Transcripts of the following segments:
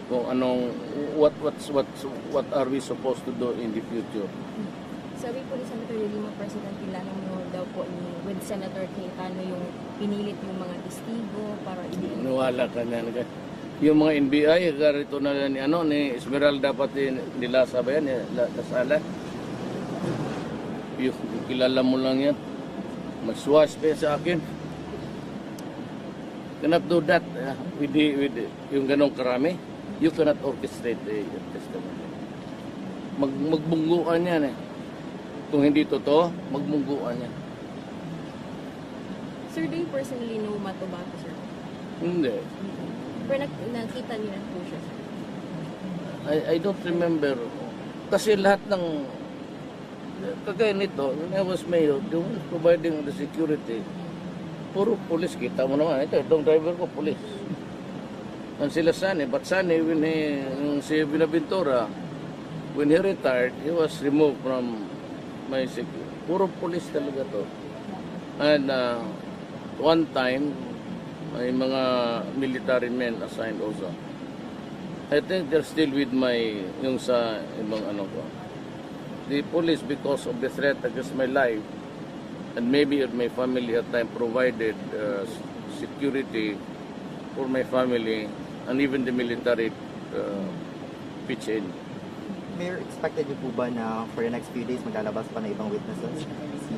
kung anong what are we supposed to do in the future. Sabi po ni Senator Lima, President Trillanes daw po with Senator Cayetano yung pinilit yung mga testigo para Nuwala ka na. Yung mga NBI, garito na ni Esmeralda pati nila sabayan, Lasala. Yung kilala mo lang yan. Maswas pa sa akin. Cannot do that with yung ganong karami. You cannot orchestrate your testimony. Magbungguan yan eh. Kung hindi totoo, magbungguan yan. Sir, do you personally know Matobato, sir? Hindi. Pero nakita niyo na po siya, sir? I don't remember. Kasi lahat ng kagaya nito, when I was mayor, they were providing the security. Puro police, kita mo naman. Itong driver ko, police. And sila Sani, but Sani, yung si Binaventura, when he retired, he was removed from my security. Puro police talaga to. And one time, may mga military men assigned also. I think they're still with yung sa ibang ano ko. The police, because of the threat against my life, and maybe my family at time provided security for my family, and even the military pitch in. Mayor, expected niyo po ba na for the next few days maglalabas pa na ibang witnesses?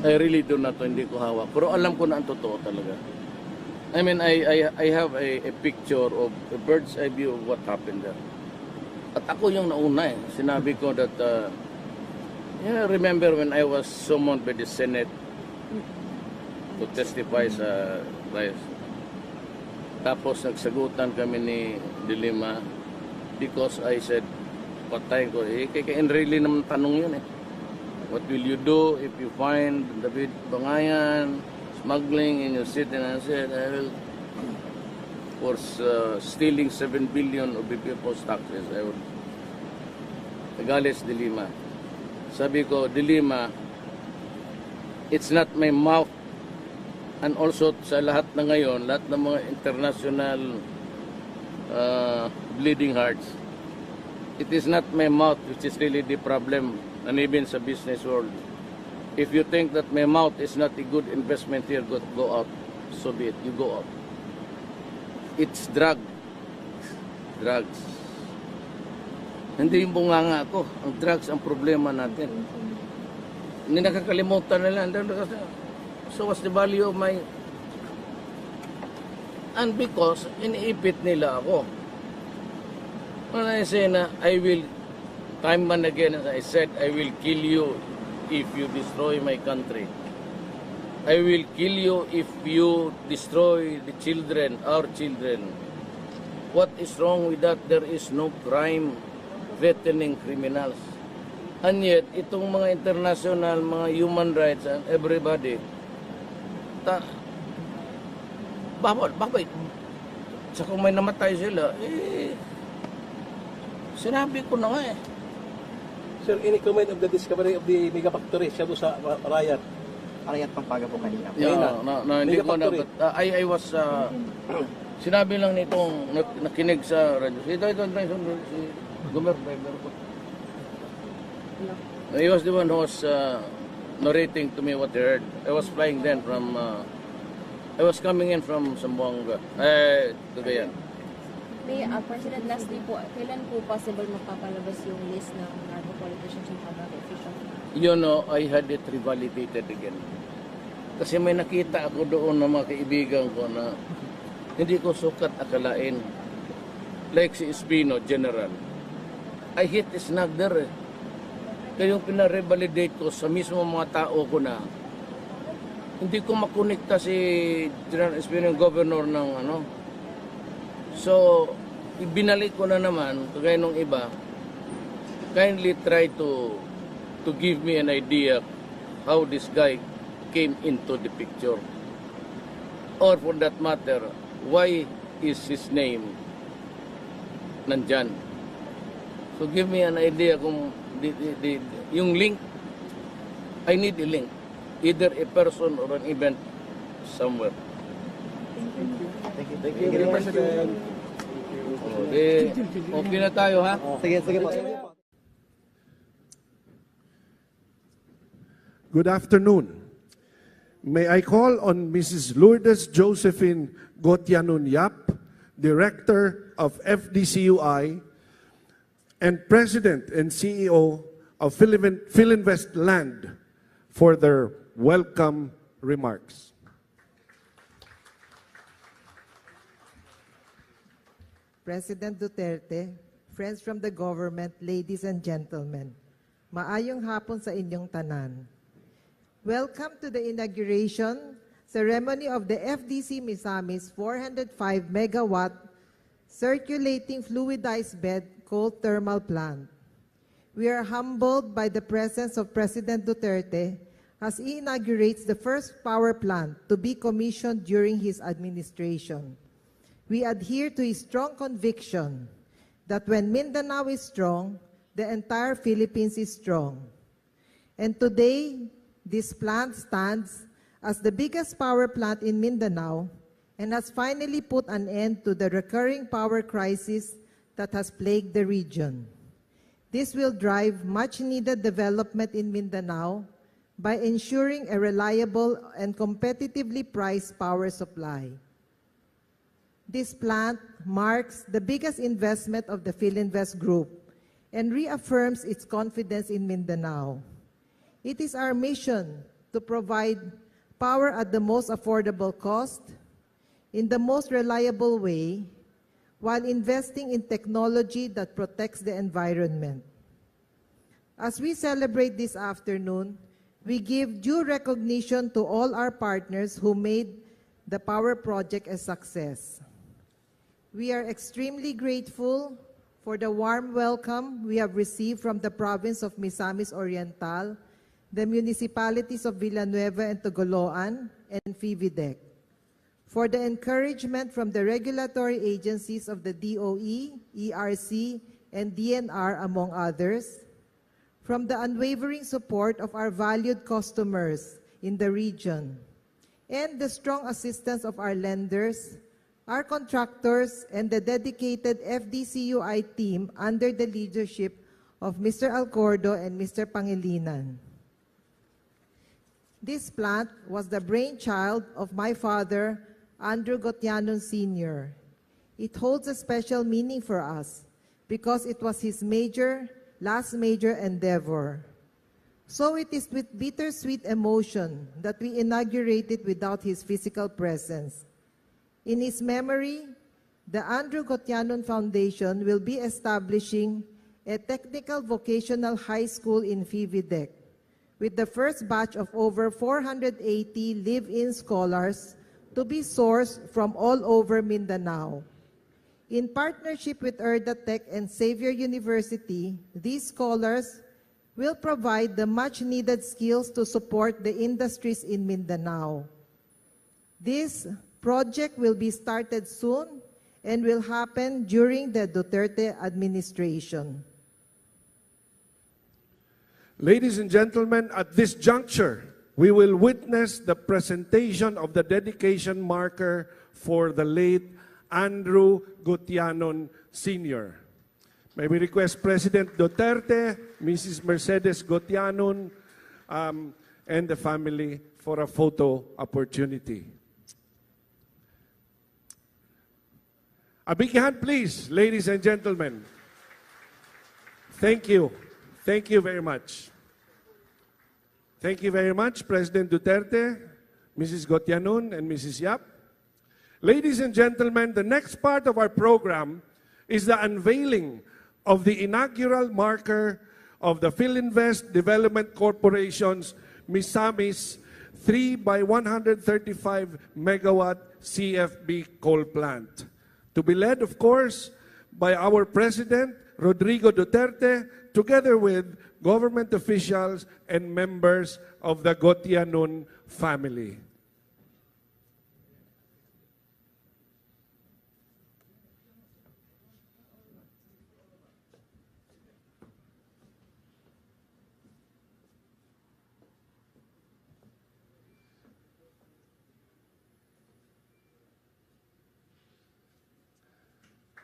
I really do not, hindi ko hawak. Pero alam ko na ang totoo talaga. I mean, I have a picture of a bird's eye view of what happened there. At ako yung nauna eh. Sinabi ko that, remember when I was summoned by the Senate to testify sa rice. Tapos nagsagutan kami ni Lima because I said, patayin ko, kaya really naman tanong yun eh. What will you do if you find David Bangayan smuggling in your city? And I said, I will, for stealing 7 billion of people's taxes, I would. Nagalis Lima. Sabi ko, Lima, it's not my mouth. And also sa lahat na ngayon, lahat ng mga international bleeding hearts, it is not my mouth which is really the problem, and even sa business world. If you think that my mouth is not a good investment here, go out. So be it. You go out. It's drugs. Hindi yung bunganga ko. Ang drugs ang problema natin. Hindi nakakalimutan nila. So what's the value of my... And because iniipit nila ako. When I say na I will, time and again, as I said, I will kill you if you destroy my country. I will kill you if you destroy the children, our children. What is wrong with that? There is no crime threatening criminals. And yet, itong mga international, mga human rights and everybody, bakit? Sa kung may namatay sila, sinabi ko na nga eh. Sir, any comment of the discovery of the mega factory siya doon sa Rayat? Rayat Pampaga po kanina. Hindi ko na. I was, sinabi lang nitong nakinig sa radyo. Ito, si Gomer, driver ko. He was the one who was narrating to me what he heard. I was flying then from, I was coming in from Zamboanga, Cagayan. May President, lastly po, kailan po possible magpapalabas yung list ng narco politicians and public officials? You know, I had it revalidated again. Kasi may nakita ako doon ng mga kaibigan ko na hindi ko sukat akalain. Like si Espino, General. I hit a snag there eh. Kaya yung pinarevalidate ko sa mismo mga tao ko na hindi ko makonekta si General Espino, yung governor ng ano. So, ibinalik ko na naman, kagaya nung iba, kindly try to give me an idea how this guy came into the picture. Or for that matter, why is his name nandyan? So give me an idea kung yung link, I need a link. Either a person or an event somewhere. Thank you. Thank you, President. Okay, okay na tayo ha? Sige, sige po. Good afternoon. May I call on Mrs. Lourdes Josephine Gotianon Yap, Director of FDCUI and President and CEO of Philinvest Land, for their welcome remarks. President Duterte, friends from the government, ladies and gentlemen, maayong hapon sa inyong tanan. Welcome to the inauguration ceremony of the FDC Misamis 405 megawatt circulating fluidized bed cold thermal plant. We are humbled by the presence of President Duterte as he inaugurates the first power plant to be commissioned during his administration. We adhere to his strong conviction that when Mindanao is strong, the entire Philippines is strong. And today, this plant stands as the biggest power plant in Mindanao and has finally put an end to the recurring power crisis that has plagued the region. This will drive much-needed development in Mindanao by ensuring a reliable and competitively priced power supply. This plant marks the biggest investment of the Philinvest Group and reaffirms its confidence in Mindanao. It is our mission to provide power at the most affordable cost, in the most reliable way, while investing in technology that protects the environment. As we celebrate this afternoon, we give due recognition to all our partners who made the power project a success. We are extremely grateful for the warm welcome we have received from the province of Misamis Oriental, the municipalities of Villanueva and Tugoloan, and FIVIDEC, for the encouragement from the regulatory agencies of the DOE, ERC, and DNR, among others, from the unwavering support of our valued customers in the region, and the strong assistance of our lenders, our contractors, and the dedicated FDCUI team under the leadership of Mr. Alcordo and Mr. Pangilinan. This plant was the brainchild of my father, Andrew Gotianon Sr. It holds a special meaning for us because it was his last major endeavor. So it is with bittersweet emotion that we inaugurated without his physical presence. In his memory, the Andrew Gotianon Foundation will be establishing a technical vocational high school in FIVIDEC, with the first batch of over 480 live-in scholars to be sourced from all over Mindanao. In partnership with ERDATEC and Xavier University, these scholars will provide the much-needed skills to support the industries in Mindanao. This project will be started soon and will happen during the Duterte administration. Ladies and gentlemen, at this juncture, we will witness the presentation of the dedication marker for the late Andrew Gotianon Sr. May we request President Duterte, Mrs. Mercedes Gotianon, and the family for a photo opportunity. A big hand, please, ladies and gentlemen. Thank you. Thank you very much. Thank you very much, President Duterte, Mrs. Gotianon, and Mrs. Yap. Ladies and gentlemen, the next part of our program is the unveiling of the inaugural marker of the Philinvest Development Corporation's Misamis 3 by 135 megawatt CFB coal plant. To be led, of course, by our President, Rodrigo Duterte, together with government officials and members of the Gotianon family.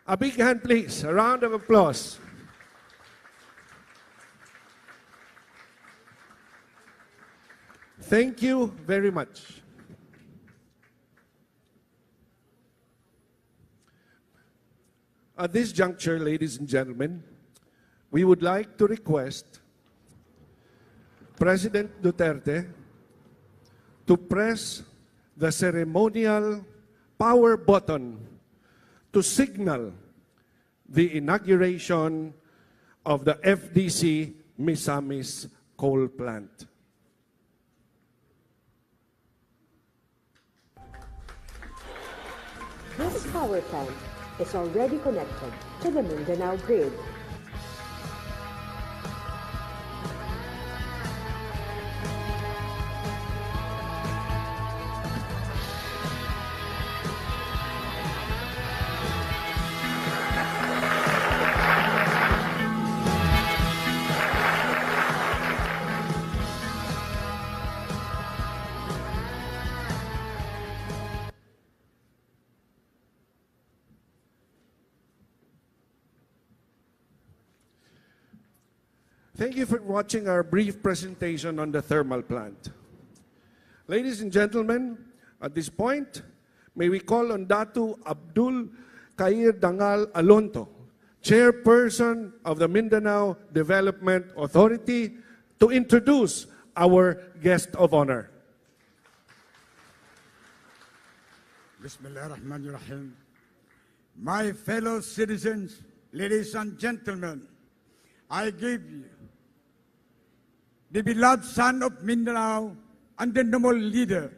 A big hand, please. A round of applause. Thank you very much. At this juncture, ladies and gentlemen, we would like to request President Duterte to press the ceremonial power button to signal the inauguration of the FDC Misamis coal plant. This power plant is already connected to the Mindanao grid. Thank you for watching our brief presentation on the thermal plant. Ladies and gentlemen, at this point, may we call on Datu Abdul Kair Dangal Alonto, Chairperson of the Mindanao Development Authority, to introduce our guest of honor. Bismillahirrahmanirrahim. My fellow citizens, ladies and gentlemen, I give you the beloved son of Mindanao and the noble leader,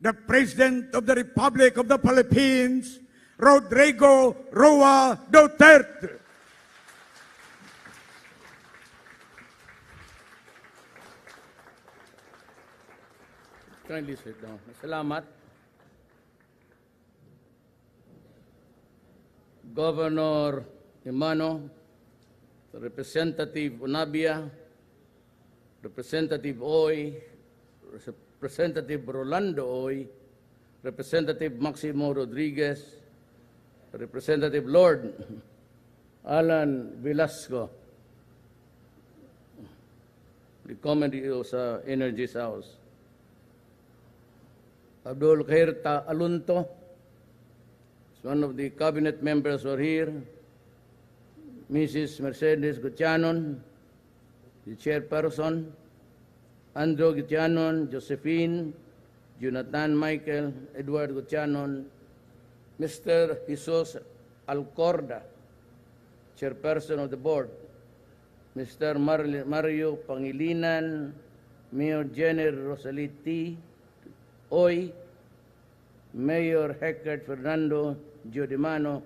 the President of the Republic of the Philippines, Rodrigo Roa Duterte. Kindly sit down. Salamat. Governor Imano, Representative Unabia, Representative Oy, Representative Rolando Oy, Representative Maximo Rodriguez, Representative Lord Alan Velasco, the committee sa Energy's House, Abdul Khair Alunto, one of the cabinet members who are here, Mrs. Mercedes Gutianon, the chairperson, Andrew Gutianon, Josephine, Jonathan Michael, Edward Gutianon, Mr. Jesus Alcorda, chairperson of the board, Mr. Mario Pangilinan, Mayor Jenner Rosaliti Oy, Mayor Hector Fernando Giordimano,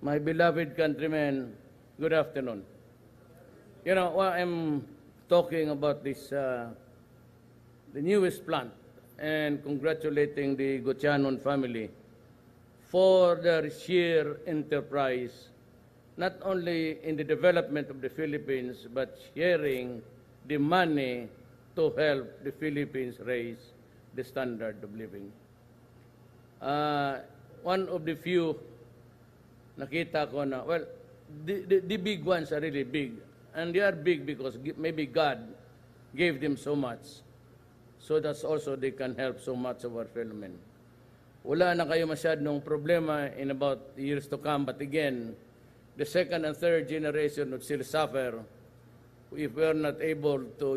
my beloved countrymen, good afternoon. You know, while I'm talking about this, the newest plant, and congratulating the Gutianon family for their sheer enterprise, not only in the development of the Philippines, but sharing the money to help the Philippines raise the standard of living. One of the few nakita ko na, well, the big ones are really big. And they are big because maybe God gave them so much. So that's also they can help so much of our fellow men. Wala na kayo masyadong problema in about years to come. But again, the second and third generation would still suffer if we're not able to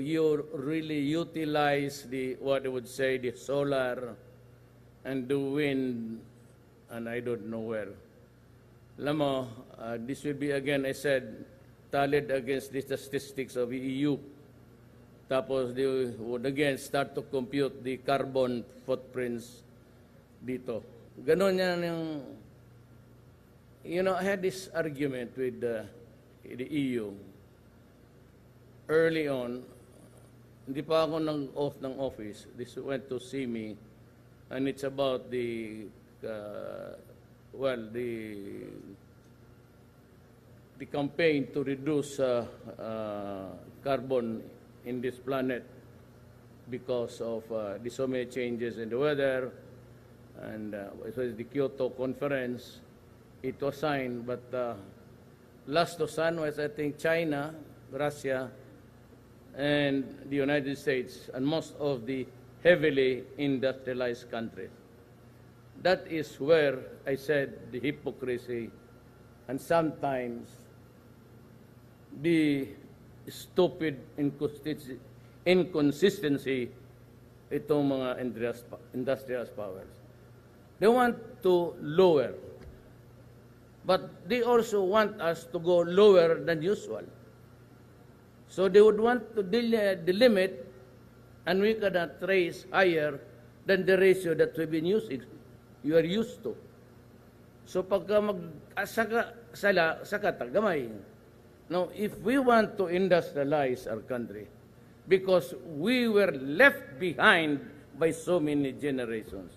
really utilize what I would say, the solar and the wind, and I don't know where. Alam mo, this will be again, I said, tallied against the statistics of the EU. Tapos they would again start to compute the carbon footprints dito. Ganon yan yung, you know, I had this argument with the EU. Early on, hindi pa ako off ng office. This went to see me, and it's about the campaign to reduce carbon in this planet because of the so many changes in the weather, and it was the Kyoto conference, it was signed, but last to sign was, I think, China, Russia, and the United States, and most of the heavily industrialized countries. That is where I said the hypocrisy and sometimes the stupid inconsistency itong mga industrial powers. They want to lower, but they also want us to go lower than usual. So they would want to delimit, and we cannot raise higher than the ratio that we've been using. You are used to. So pagka saka tagamay. Now, if we want to industrialize our country, because we were left behind by so many generations,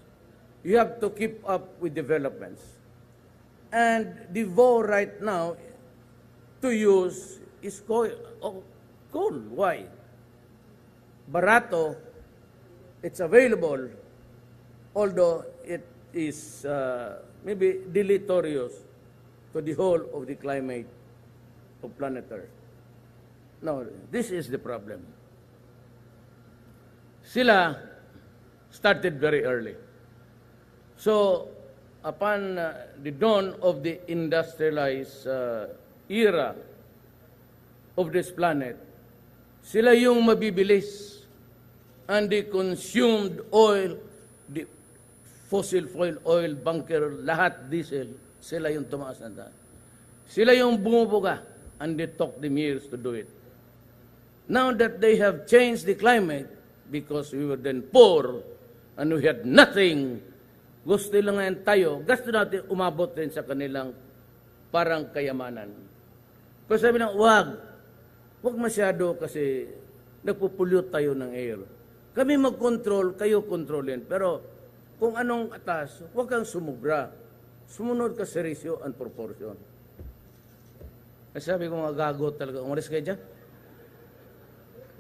you have to keep up with developments. And the vow right now to use is coal. Why? Barato, it's available, although it is maybe deleterious to the whole of the climate of planet Earth. Now, this is the problem. Sila started very early. So, upon the dawn of the industrialized era of this planet, sila yung mabibilis, and the consumed oil, the fossil fuel oil, bunker, lahat diesel, sila yung tumaas na daan. Sila yung bumubuga, and they took them years to do it. Now that they have changed the climate, because we were then poor, and we had nothing, gusto lang ngayon tayo, gusto natin umabot din sa kanilang parang kayamanan. Pero sabi na, wag masyado kasi nagpupulyot tayo ng air. Kami mag-control, kayo kontrolin. Pero kung anong atas, huwag kang sumubra. Sumunod ka sa ratio and proportion. Kasi sabi ko, mga gago talaga, umalis kayo dyan.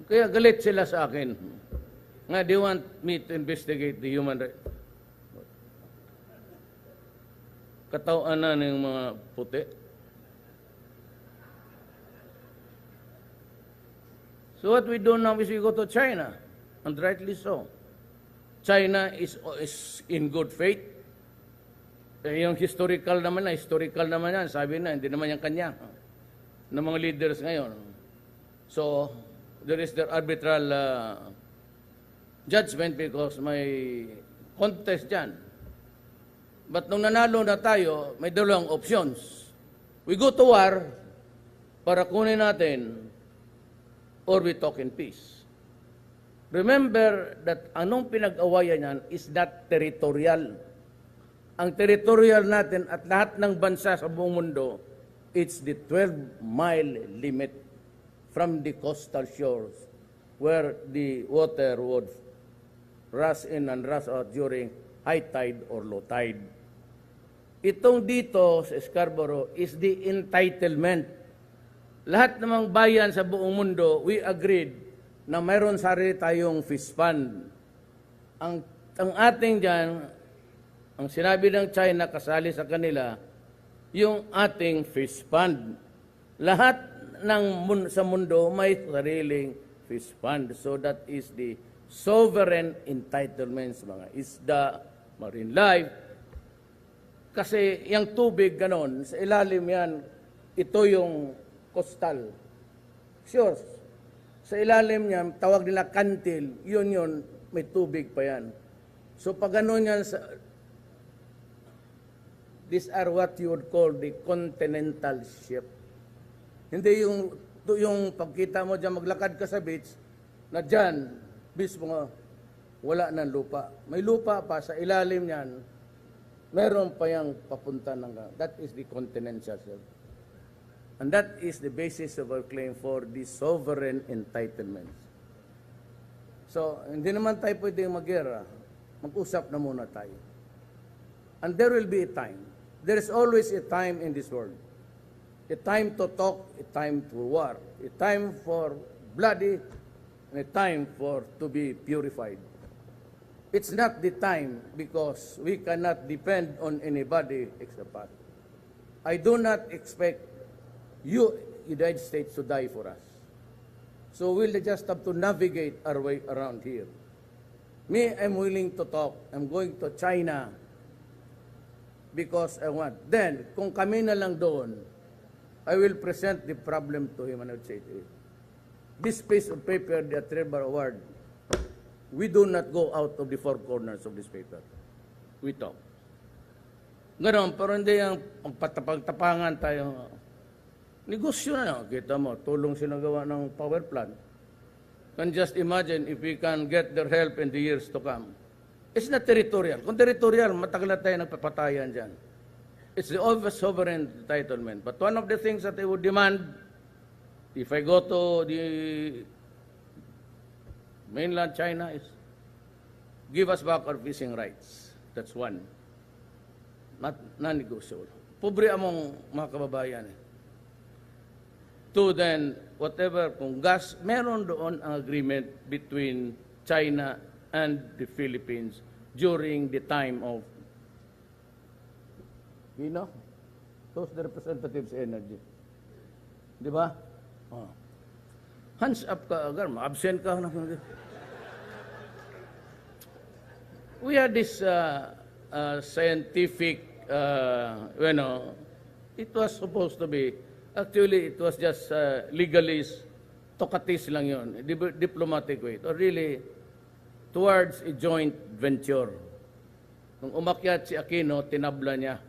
Kaya galit sila sa akin. Nga, they want me to investigate the human rights. Katawan ng mga puti. So what we do now is we go to China, and rightly so. China is in good faith. Yung historical naman yan. Sabi na, hindi naman yung kanya ng mga leaders ngayon. So, there is their arbitral judgment because may contest dyan. But nung nanalo na tayo, may dalawang options. We go to war para kunin natin, or we talk in peace. Remember that anong pinag-awayan yan is that territorial. Ang territorial natin at lahat ng bansa sa buong mundo, it's the 12-mile limit from the coastal shores where the water would rush in and rush out during high tide or low tide. Itong dito sa Scarborough is the entitlement. Lahat namang bayan sa buong mundo, we agreed na mayroon sarili tayong fish fund. Ang ating dyan, ang sinabi ng China, kasali sa kanila, yung ating fish fund. Lahat sa mundo may sariling fish fund. So that is the sovereign entitlements, mga isda, marine life. Kasi yung tubig ganon, sa ilalim yan, ito yung coastal. Sure. Sa ilalim niya, tawag nila kantil, yun, may tubig pa yan. So pag ganon yan, these are what you would call the continental shelf. Hindi yung pagkita mo dyan, maglakad ka sa beach, na dyan, mismo nga, wala ng lupa. May lupa pa sa ilalim niyan, meron pa yung papunta ng, that is the continental shelf. And that is the basis of our claim for the sovereign entitlements. So, hindi naman tayo pwedeng mag-gera. Mag-usap na muna tayo. And there will be a time. There is always a time in this world. A time to talk, a time for war, a time for bloody, and a time to be purified. It's not the time because we cannot depend on anybody except us. I do not expect you, United States, to die for us. So we'll just have to navigate our way around here. Me, I'm willing to talk. I'm going to China because I want. Then, kung kami na lang doon, I will present the problem to him and I would say to him, this piece of paper, the Trevor Award, we do not go out of the four corners of this paper. We talk. Ganon, pero hindi yung pagtapangan tayo. Negosyo na. Kita mo, tulong sinagawa ng power plant. And just imagine if we can get their help in the years to come. It's not territorial. Kung territorial, matagal na tayo nagpapatayan dyan. It's the obvious sovereign entitlement. But one of the things that I would demand, if I go to the mainland China, is give us back our fishing rights. That's one. Not non-negotiable. Pobre among mga kababayan. Two, then, whatever, kung gas, meron doon ang agreement between China and the Philippines during the time of, you know, those the representatives energy. Di ba? Oh. Hands up ka agar, ma-absent ka. We had this scientific, it was supposed to be, actually, it was just legalist, tokatis lang yun, diplomatic way. Or really, towards a joint venture. Nung umakyat si Aquino, tinabla niya.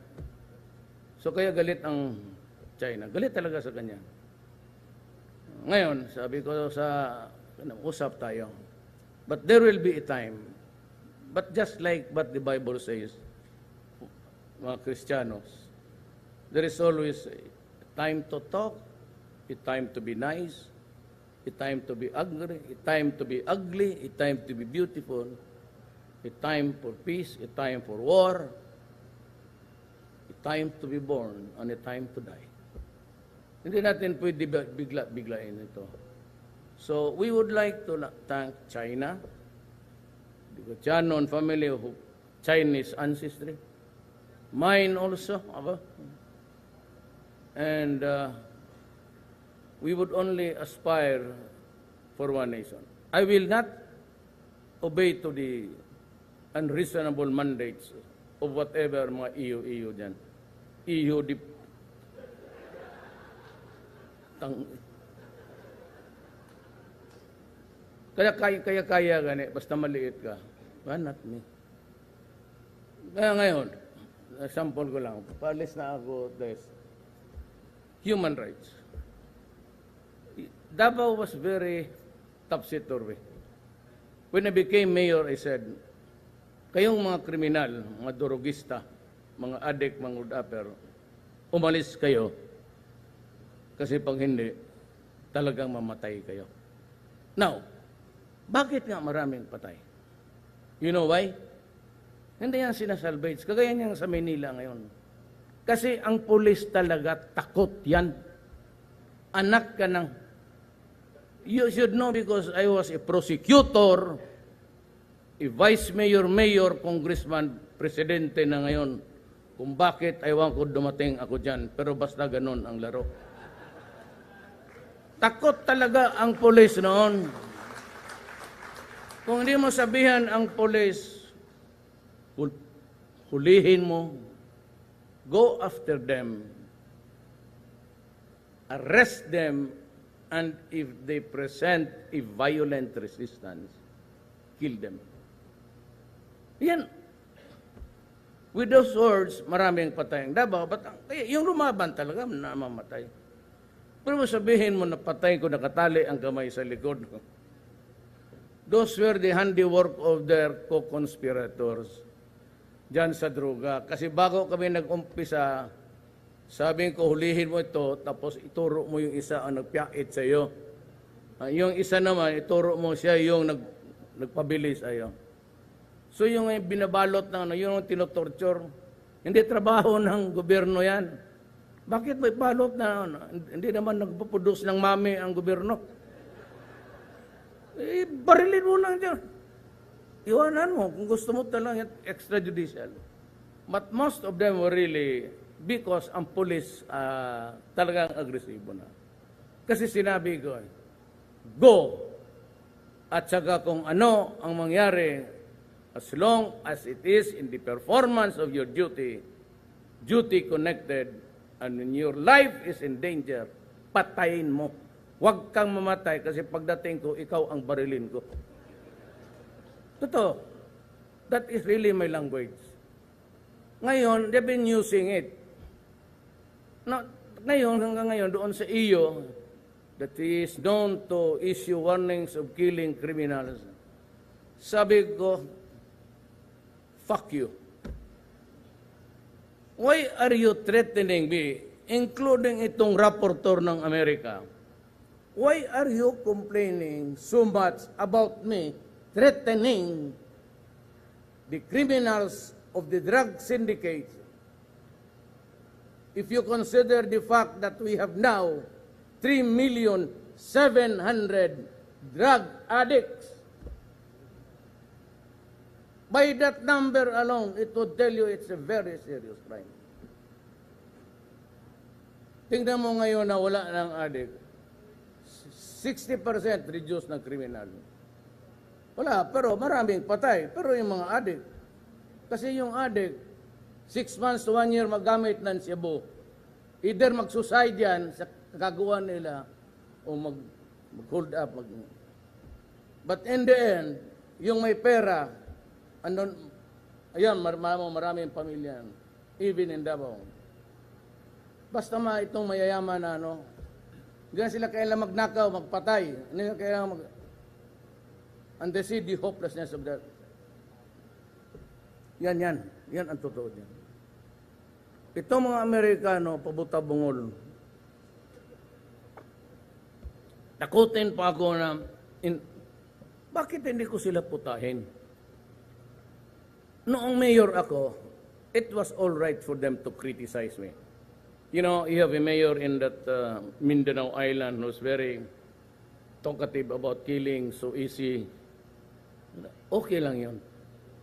So kaya galit ang China. Galit talaga sa kanya. Ngayon, sabi ko sa, usap tayo. But there will be a time, but just like what the Bible says, mga Kristiyanos, there is always a time to talk, a time to be nice, a time to be angry, a time to be ugly, a time to be beautiful, a time for peace, a time for war, a time to be born, and a time to die. Hindi natin pwede biglain ito. So, we would like to thank China, the Tianon family of Chinese ancestry, mine also, and we would only aspire for one nation. I will not obey to the unreasonable mandates of whatever mga EU dyan. EU kaya gani, basta maliit ka. But not me. Kaya ngayon, sample ko lang, paalis na ako this. Human rights. Davao was very topsy-turvy. When I became mayor, I said, kayong mga kriminal, mga durugista, mga adik, mga udapper, umalis kayo. Kasi pag hindi, talagang mamatay kayo. Now, bakit nga maraming patay? You know why? Hindi yan sinasalvage. Kagaya niyan sa Manila ngayon. Kasi ang pulis talaga takot yan. Anak ka ng... You should know because I was a prosecutor, a vice mayor, mayor, congressman, presidente na ngayon. Kung bakit, ayaw ko dumating ako dyan. Pero basta ganun ang laro. Takot talaga ang pulis noon. Kung hindi mo sabihan ang pulis, hulihin mo, go after them, arrest them, and if they present a violent resistance, kill them. Yan. With those words, maraming patay ang Davao. Yung lumaban talaga, namamatay. Pero sabihin mo na patay ko, nakatali ang kamay sa likod ko. Those were the handiwork of their co-conspirators dyan sa droga. Kasi bago kami nag-umpisa, sabi ko, hulihin mo ito, tapos ituro mo yung isa ang nagpiyait sa iyo. Yung isa naman, ituro mo siya yung nagpabili sa iyo. So yung binabalot na yung tinotorture, hindi trabaho ng gobyerno yan. Bakit may balot na hindi naman nagpuproduce ng mami ang gobyerno? Barilin mo lang dyan. Iwanan mo kung gusto mo talagang extrajudicial. But most of them were really because ang pulis talagang agresibo na. Kasi sinabi ko, go! At saka kung ano ang mangyari, as long as it is in the performance of your duty, duty connected, and when your life is in danger, patayin mo. Huwag kang mamatay kasi pagdating ko, ikaw ang barilin ko. Totoo. That is really my language. Ngayon, they've been using it. Ngayon, hanggang ngayon, doon sa iyo, that he is known to issue warnings of killing criminals. Sabi ko, fuck you. Why are you threatening me, including itong rapporteur ng Amerika? Why are you complaining so much about me threatening the criminals of the drug syndicates? If you consider the fact that we have now 3,700,000 drug addicts, by that number alone, it would tell you it's a very serious crime. Tingnan mo ngayon na wala ng addict. 60% reduce ng kriminal. Wala, pero maraming patay. Pero yung mga addict, kasi yung addict, 6 months to 1 year magamit ng Cebu. Either mag-suicide yan sa kagawa nila o mag-hold up. But in the end, yung may pera, ayan, maraming pamilya, even in Davao. Basta itong mayayaman na hindi na sila kailangan magnakaw, magpatay. Hindi na kailangan and they see the hopelessness of that. Yan ang totoo dyan. Itong mga Amerikano, pabuta-bungol. Takutin pa ako na, bakit hindi ko sila putahin? Noong mayor ako, it was all right for them to criticize me. You know, you have a mayor in that Mindanao Island who's very talkative about killing, so easy. Okay lang yun.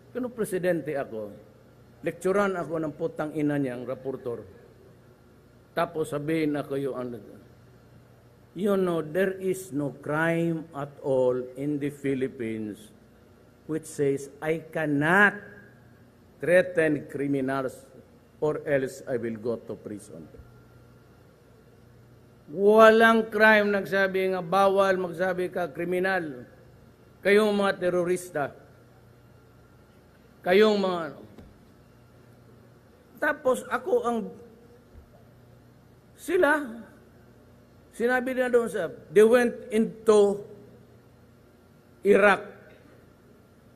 Kung presidente ako, lecturean ako ng putang ina niyang rapporteur. Tapos sabihin ako you know, there is no crime at all in the Philippines which says, I cannot threaten criminals or else I will go to prison. Walang crime nagsabi nga bawal magsabi ka kriminal. Kayong mga terorista. Kayong mga Tapos ako sinabi na doon they went into Iraq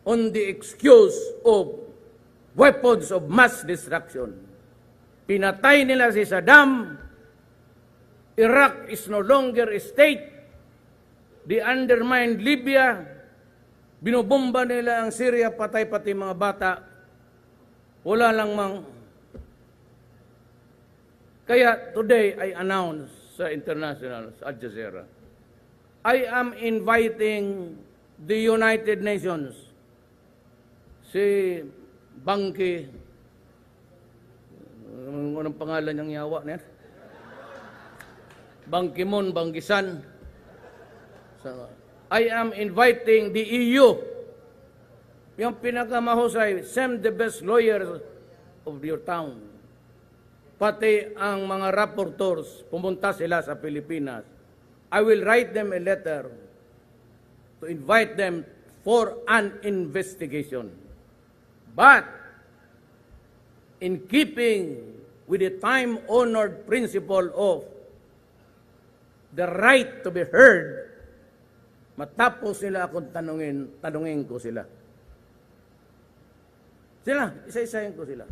on the excuse of weapons of mass destruction. Pinatay nila si Saddam. Iraq is no longer a state. They undermined Libya. Binobomba nila ang Syria, patay pati mga bata. Wala lang Kaya today I announce sa international, sa Al Jazeera, I am inviting the United Nations, si Bangki, anong pangalan niyang yawa na yan? Bangkimon, Bangkisan. I am inviting the EU, yung pinakamahusay, send the best lawyers of your town. Pati ang mga rapporteurs, pumunta sila sa Pilipinas. I will write them a letter to invite them for an investigation. But, in keeping with the time-honored principle of the right to be heard, matapos sila akong tanungin ko sila. Isa-isahin ko sila.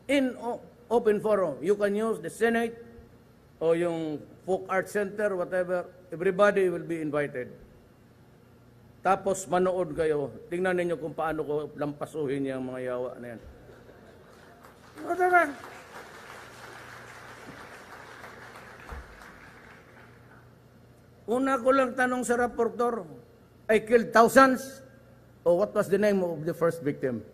In open forum, you can use the Senate o yung Folk Art Center, whatever, everybody will be invited. Tapos manood kayo, tingnan ninyo kung paano ko lampasuhin yung mga yawa na yan. Una ko lang tanong sa rapporteur, I killed thousands? O what was the name of the first victim?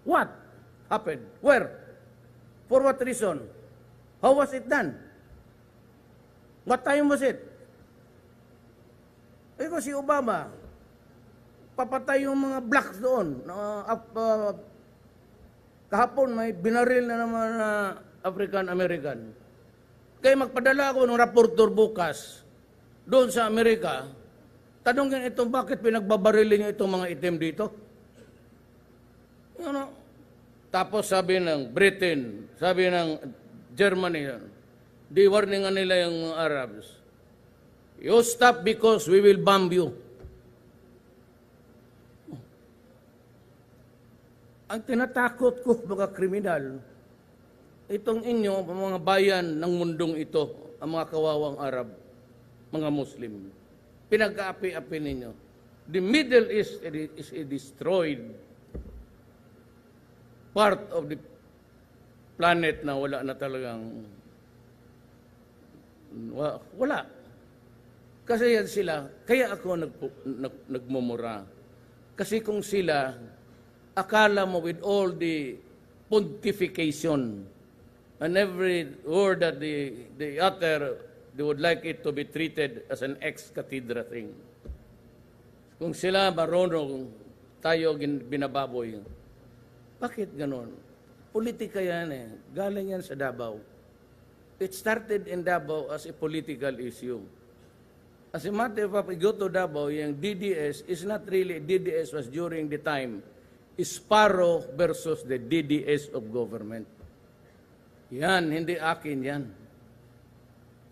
What happened? Where? For what reason? How was it done? What time was it? Ito si Obama, papatay yung mga blacks doon. Kahapon may binaril na naman na African-American. Kaya magpadala ako ng raportor bukas doon sa Amerika. Tanongin ito, bakit pinagbabarilin niyo itong mga itim dito? You know? Tapos sabi ng Britain, sabi ng Germany, di warningan nila yung mga Arabs. You stop because we will bomb you. Ang tinatakot ko, mga kriminal, itong inyo, mga bayan ng mundong ito, ang mga kawawang Arab, mga Muslim, pinag-aapi-api ninyo. The Middle East is a destroyed part of the planet na wala na talagang, wala. Kasi yan sila, kaya ako nagmumura. Kasi kung sila, akala mo with all the pontification and every word that they utter, they would like it to be treated as an ex-cathedra thing. Kung sila marunong, tayo binababoy. Bakit ganon? Politika yan eh. Galing yan sa Davao. It started in Davao as a political issue. As a matter of fact, go to Davao, yung DDS is not really, DDS was during the time, Sparrow versus the DDS of government. Yan, hindi akin yan.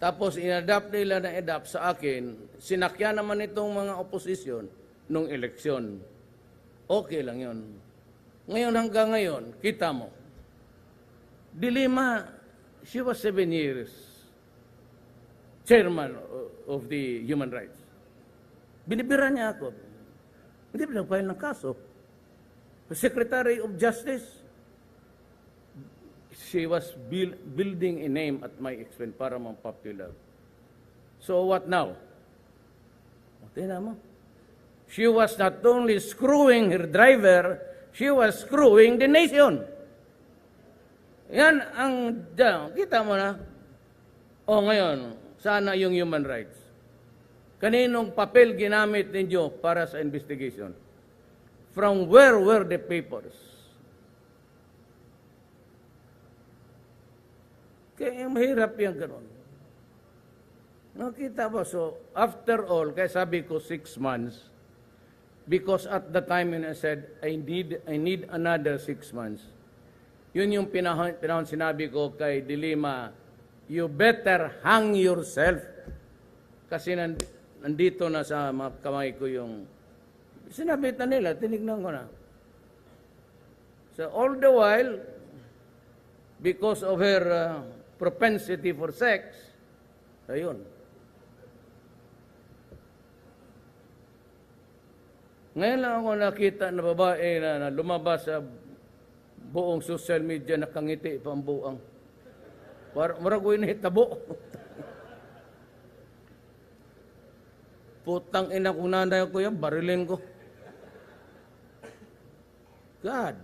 Tapos in-adapt nila na adapt sa akin, sinakya naman itong mga oposisyon nung eleksyon. Okay lang yun. Ngayon hanggang ngayon, kita mo, di Lima, she was 7 years chairman of the human rights. Binibira niya ako. Hindi pinag-file ng kaso. The Secretary of Justice, she was building a name at my expense para ma-popular. So what now? Tingnan mo. She was not only screwing her driver, she was screwing the nation. Yan ang, kita mo na. O ngayon, sana yung human rights. Kaninong papel ginamit ninyo para sa investigation? From where were the papers? Kaya mahirap yung gano'n. Nakita mo, so after all, kaya sabi ko 6 months, because at the time when I said, I need another 6 months. Yun yung pinahon sinabi ko kay Lima, you better hang yourself. Kasi nandito na sa mga kamay ko yung, sinabi na nila, tinignan ko na. So all the while, because of her propensity for sex, ayun. Ngayon lang ako nakita na babae na lumabas sa buong social media, nakangiti pa ang buang. Maragoy na hitabo. Putang ina kung nanay ko yan, barilin ko. God.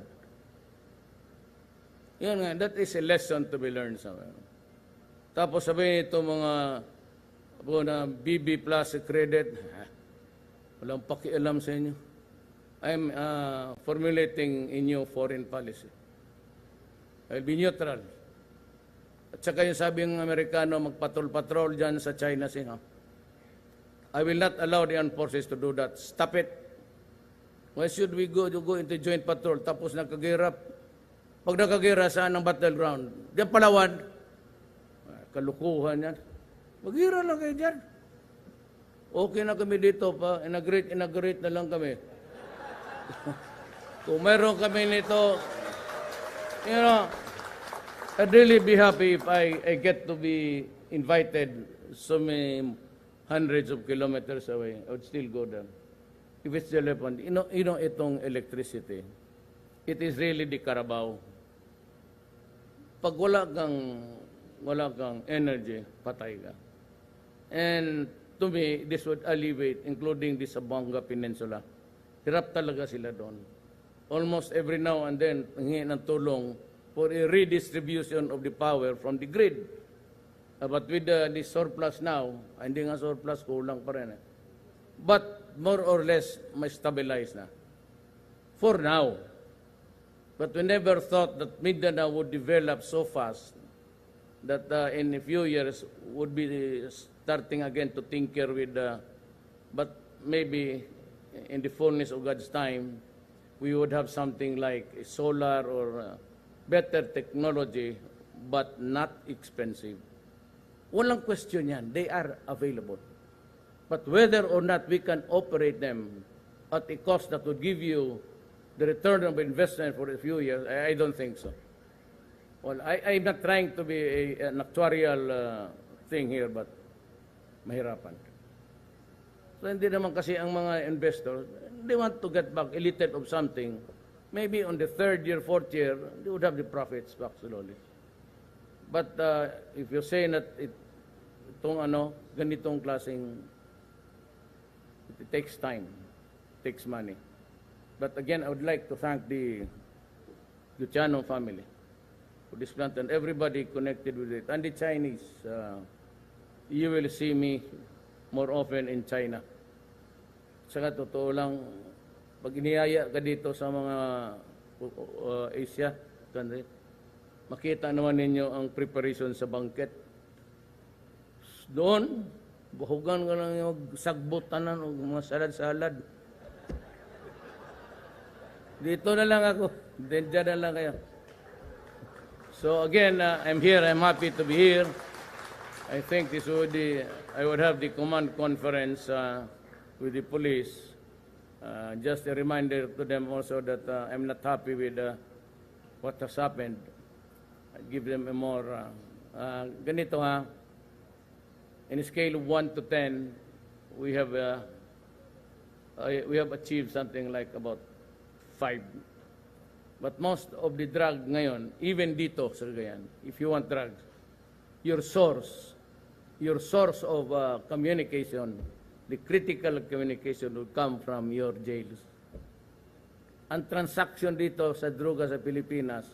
Yan nga, that is a lesson to be learned somewhere. Tapos sabihin ito mga na BB Plus credit, walang pakialam sa inyo. I'm formulating a new foreign policy. I'll be neutral. At saka yung sabi ng Amerikano, magpatrol-patrol dyan sa China Sea. I will not allow the armed forces to do that. Stop it. Why should we go into joint patrol? Tapos nagkagirap. Pag nagkagira, saan ang battleground? Diyan Palawan. Kalukuhan yan. Magira lang kayo dyan. Okay na kami dito pa. Inaugurate na lang kami. Kung meron kami nito, you know, I'd really be happy if I get to be invited so many hundreds of kilometers away. I would still go there. If it's the weapon, you know itong electricity, it is really the Carabao. Pag wala kang energy, patay ka. And to me, this would alleviate, including the Zamboanga Peninsula. Hirap talaga sila doon. almost every now and then hingi ng tulong for a redistribution of the power from the grid. But with the surplus now, hindi nga surplus, kulang pa rin. But more or less, may stabilize na. For now. But we never thought that Mindanao would develop so fast that in a few years would be starting again to tinker with, but maybe in the fullness of God's time, we would have something like a solar or better technology, but not expensive. Walang question yan. They are available. But whether or not we can operate them at a cost that would give you the return of investment for a few years, I don't think so. Well, I'm not trying to be an actuarial thing here, but mahirapan. So hindi naman kasi ang mga investors, they want to get back a little of something. Maybe on the third year, fourth year, they would have the profits back slowly. But if you're saying that itong ganitong klaseng, it takes time, it takes money. But again, I would like to thank the Luciano family for this plant and everybody connected with it. And the Chinese, you will see me more often in China. Saka totoo lang, pag iniyaya ka dito sa mga Asia country, makita naman ninyo ang preparation sa banquet. Doon, buhugan ka lang yung sagbutan o mga salad-salad. Dito na lang ako. Diyan na lang kayo. So again, I'm here. I'm happy to be here. I think this would I would have the command conference with the police. Just a reminder to them also that I'm not happy with what has happened. I give them a more ganito ha. In a scale of 1 to 10, we have achieved something like about 5. But most of the drug ngayon, even dito sa Cagayan, if you want drugs, your source of communication, the critical communication will come from your jails. Ang transaction dito sa droga sa Pilipinas,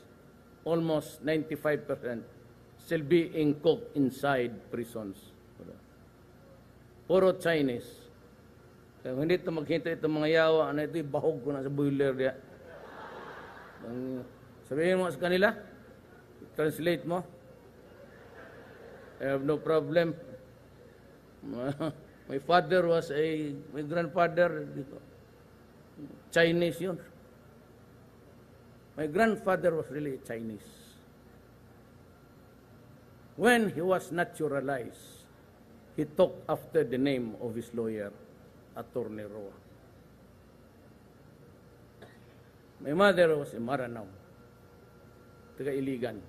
almost 95% still being cooked inside prisons. Puro Chinese. Kaya hindi ito maghintay itong mga yawa, ito bahog ko na sa boiler diya. Sabihin mo sa kanila, translate mo. I have no problem. My grandfather, Chinese yun. My grandfather was really Chinese. When he was naturalized, he took after the name of his lawyer, Attorney Roa. My mother was a Maranao, taga-Iligan.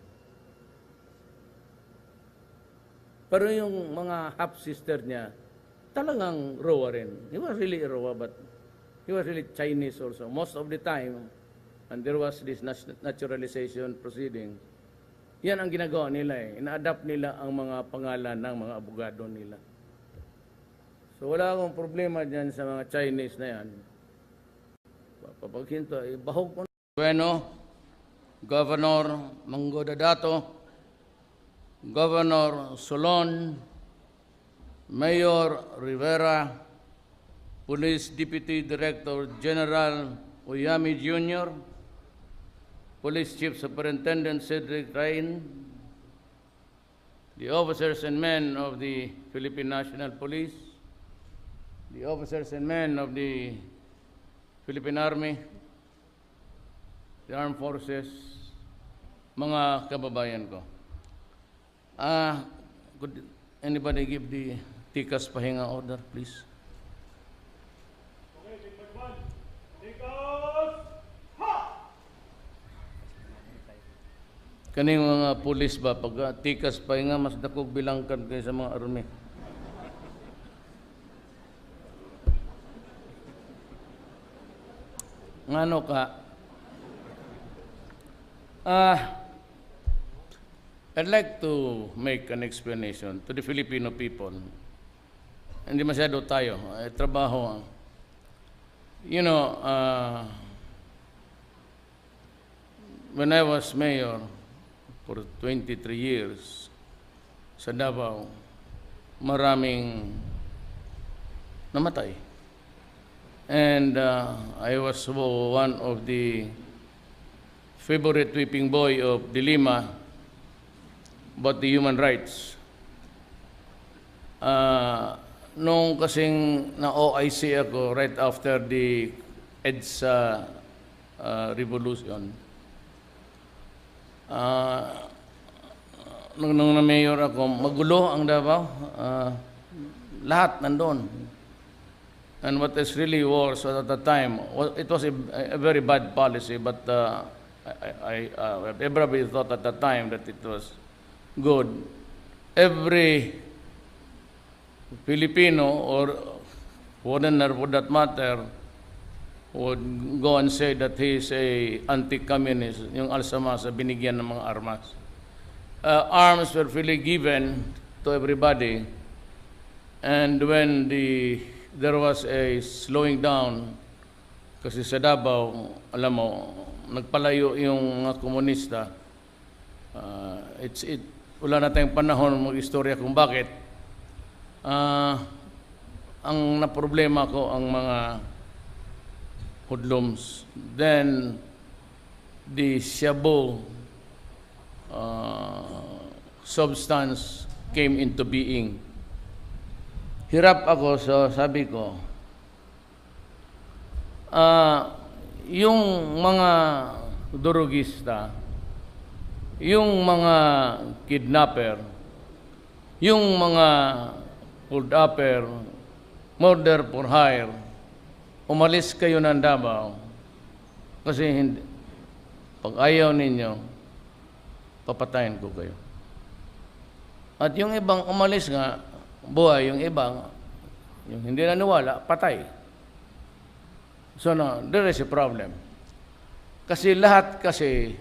Pero yung mga half-sister niya, talagang Roa rin. He was really a Roa, but he was really Chinese also. Most of the time, and there was this naturalization proceeding, yan ang ginagawa nila eh. Ina-adapt nila ang mga pangalan ng mga abogado nila. So wala akong problema dyan sa mga Chinese na yan. Papaghinto, bahog mo. Bueno, Governor Mango Dadato, Governor Solon, Mayor Rivera, Police Deputy Director General Uyami Jr., Police Chief Superintendent Cedric Rain, the officers and men of the Philippine National Police, the officers and men of the Philippine Army, the Armed Forces, mga kababayan ko. Could anybody give the tikas pahinga order, please? Kaning mga pulis ba, pag tikas pahinga, mas dakog bilangkan kayo sa mga army. Ngano ka? I'd like to make an explanation to the Filipino people. Hindi masyado tayo, trabaho. You know, when I was mayor for 23 years sa Davao, maraming namatay. And I was one of the favorite whipping boy of the Lima about the human rights. Nung kasing na-OIC ako right after the EDSA revolution, nung na-mayor ako, magulo ang Davao. Lahat nandun. And what is really worse at the time, it was a very bad policy, but everybody thought at the time that it was good. Every Filipino or foreigner for that matter would go and say that he is a anti-communist, yung Alsamasa binigyan ng mga armas. Arms were freely given to everybody, and when there was a slowing down, kasi sa Davao, alam mo, nagpalayo yung mga komunista. Wala na tayong panahon mag-istorya kung bakit. Ang naproblema ko ang mga hoodlums. Then, the shabu substance came into being. Hirap ako, so sabi ko, yung mga durugista, yung mga kidnapper, yung mga hold-upper, murder for hire, umalis kayo ng Davao kasi hindi, pag ayaw ninyo, papatayin ko kayo. At yung ibang umalis nga, buhay, yung ibang, yung hindi naniwala, patay. So no, there is a problem. Kasi lahat kasi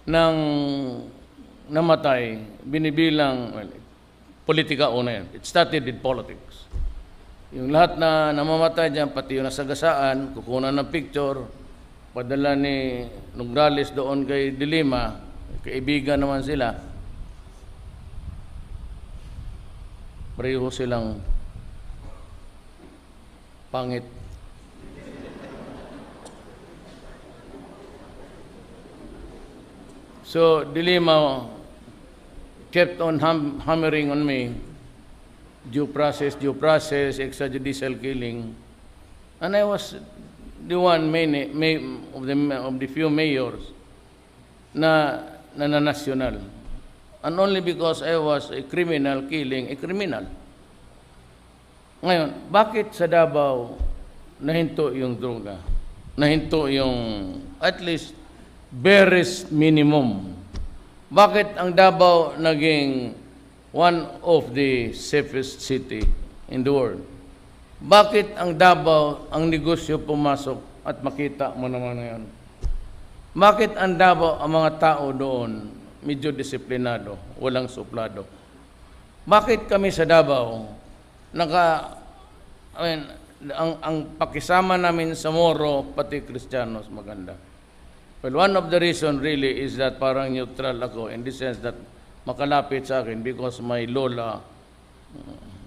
ng namatay, binibilang, well, politika una yan. It started with politics. Yung lahat na namamatay dyan, pati yung nasagasaan, kukunan ng picture, padala ni Nograles doon kay Lima, kaibigan naman sila, pareho silang pangit. So, Lima kept on hammering on me, due process, extrajudicial killing. And I was the one of the few mayors na national. And only because I was a criminal killing a criminal. Ngayon, bakit sa Davao nahinto yung droga? Nahinto yung at least barest minimum. Bakit ang Davao naging one of the safest city in the world? Bakit ang Davao ang negosyo pumasok at makita mo naman ngayon? Bakit ang Davao ang mga tao doon medyo disiplinado, walang suplado? Bakit kami sa Davao ang pakisama namin sa Moro pati Kristiyanos maganda? Well, one of the reason really is that parang neutral ako in the sense that makalapit sa akin because my lola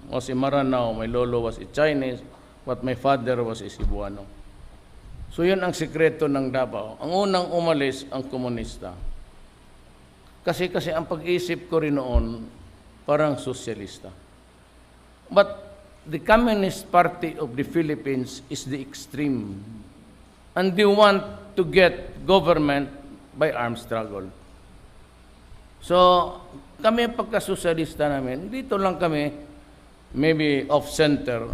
was a Maranao, my lolo was a Chinese, but my father was a Cebuano. So yun ang sikreto ng Davao. Ang unang umalis ang komunista. Kasi ang pag-isip ko rin noon, parang sosyalista. But the Communist Party of the Philippines is the extreme. And they want to get government by armed struggle. So, kami pagka-sosyalista namin, dito lang kami, maybe off-center,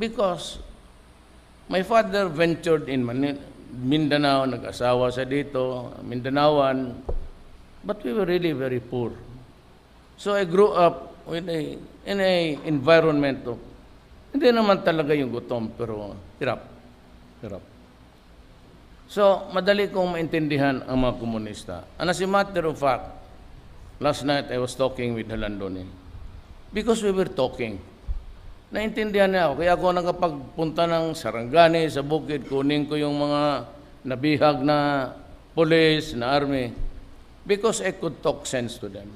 because my father ventured in Mindanao, nag-asawa sa dito, Mindanaoan, but we were really very poor. So I grew up in a environment of, hindi naman talaga yung gutom, pero hirap. So, madali kong maintindihan ang mga komunista. And as a matter of fact, last night I was talking with Halandoni. Because we were talking. Naintindihan niya ako. Kaya ako nakapagpunta ng Sarangani, sa bukid, kunin ko yung mga nabihag na police, na army, because I could talk sense to them.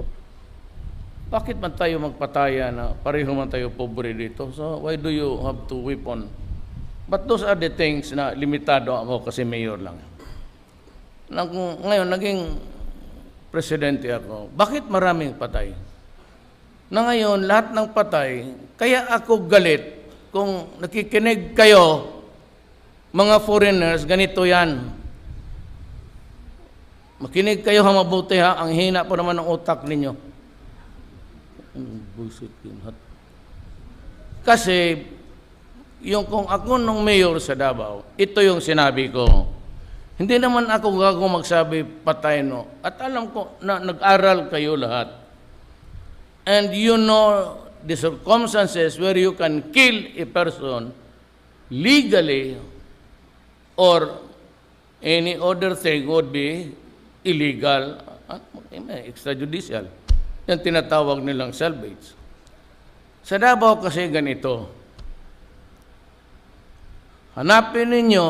Bakit man tayo magpataya na pareho man tayo pobre dito? So why do you have to weapon? But those are the things na limitado ako kasi mayor lang. Ngayon, naging presidente ako. Bakit maraming patay? Na ngayon, lahat ng patay, kaya ako galit kung nakikinig kayo, mga foreigners, ganito yan. Makinig kayo mabuti ha, ang hina po naman ng utak ninyo. Bullshit yun. Kasi, yung kung ako nung mayor sa Davao, ito yung sinabi ko. Hindi naman ako gago magsabi patay no. At alam ko na nag-aral kayo lahat. And you know the circumstances where you can kill a person legally or any other thing would be illegal, extrajudicial. Yan tinatawag nilang salvage. Sa Davao kasi ganito. Hanapin ninyo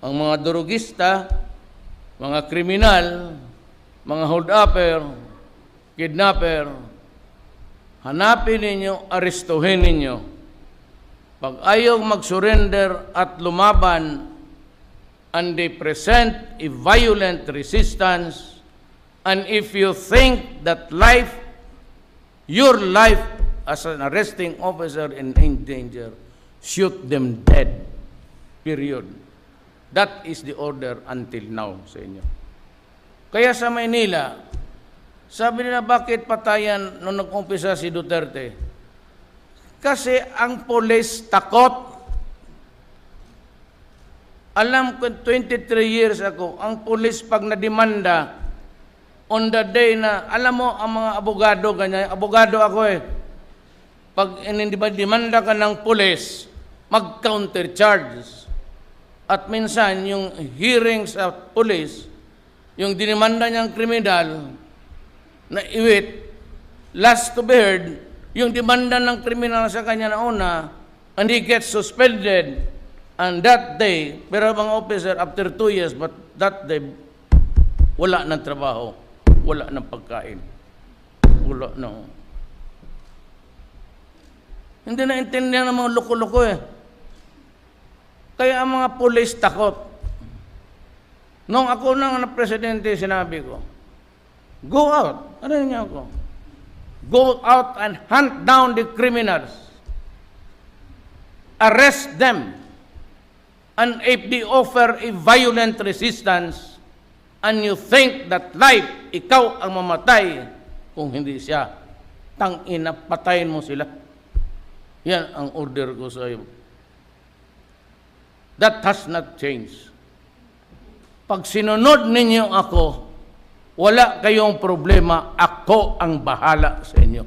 ang mga durugista, mga kriminal, mga hold-upper, kidnapper. Hanapin ninyo, arestuhin ninyo. Pag ayaw mag-surrender at lumaban, and they present a violent resistance, and if you think that life, your life as an arresting officer in danger, shoot them dead. Period. That is the order until now sa inyo. Kaya sa Maynila, sabi nila bakit patayan nung nag-umpisa si Duterte? Kasi ang polis takot. Alam ko, 23 years ako, ang polis pag nadimanda, on the day na, alam mo, ang mga abogado, ganyan, abogado ako eh, pag demanda ka ng polis, mag-counter charges. At minsan, yung hearing sa polis, yung dinimanda niyang kriminal, na iwit, last to be heard, yung demanda ng kriminal sa kanya na una, and he gets suspended, and that day, pero mga officer, after 2 years, but that day, wala ng trabaho, wala ng pagkain, wala ng... Hindi na intindihan ng mga loko-loko eh. Kaya ang mga pulis takot. Nung ako nang presidente, sinabi ko, go out. Ano niya ako? Go out and hunt down the criminals. Arrest them. And if they offer a violent resistance, and you think that life, ikaw ang mamatay, kung hindi siya, tangina, patayin mo sila. Yan ang order ko sa iyo. That has not changed. Pag sinunod ninyo ako, wala kayong problema, ako ang bahala sa inyo.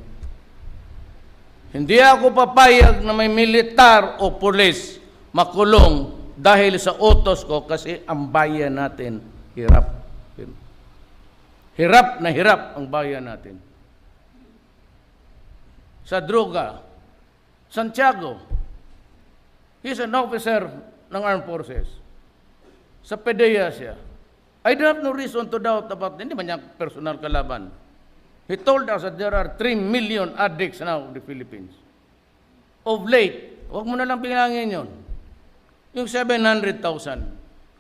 Hindi ako papayag na may militar o pulis makulong dahil sa utos ko kasi ang bayan natin hirap. Hirap na hirap ang bayan natin. Sa droga, Santiago, he's an officer ng Armed Forces. Sa PDEA siya. I don't have no reason to doubt about, hindi man niya personal kalaban. He told us that there are 3 million addicts now in the Philippines. Of late, huwag mo na lang bilangin yun. Yung 700,000,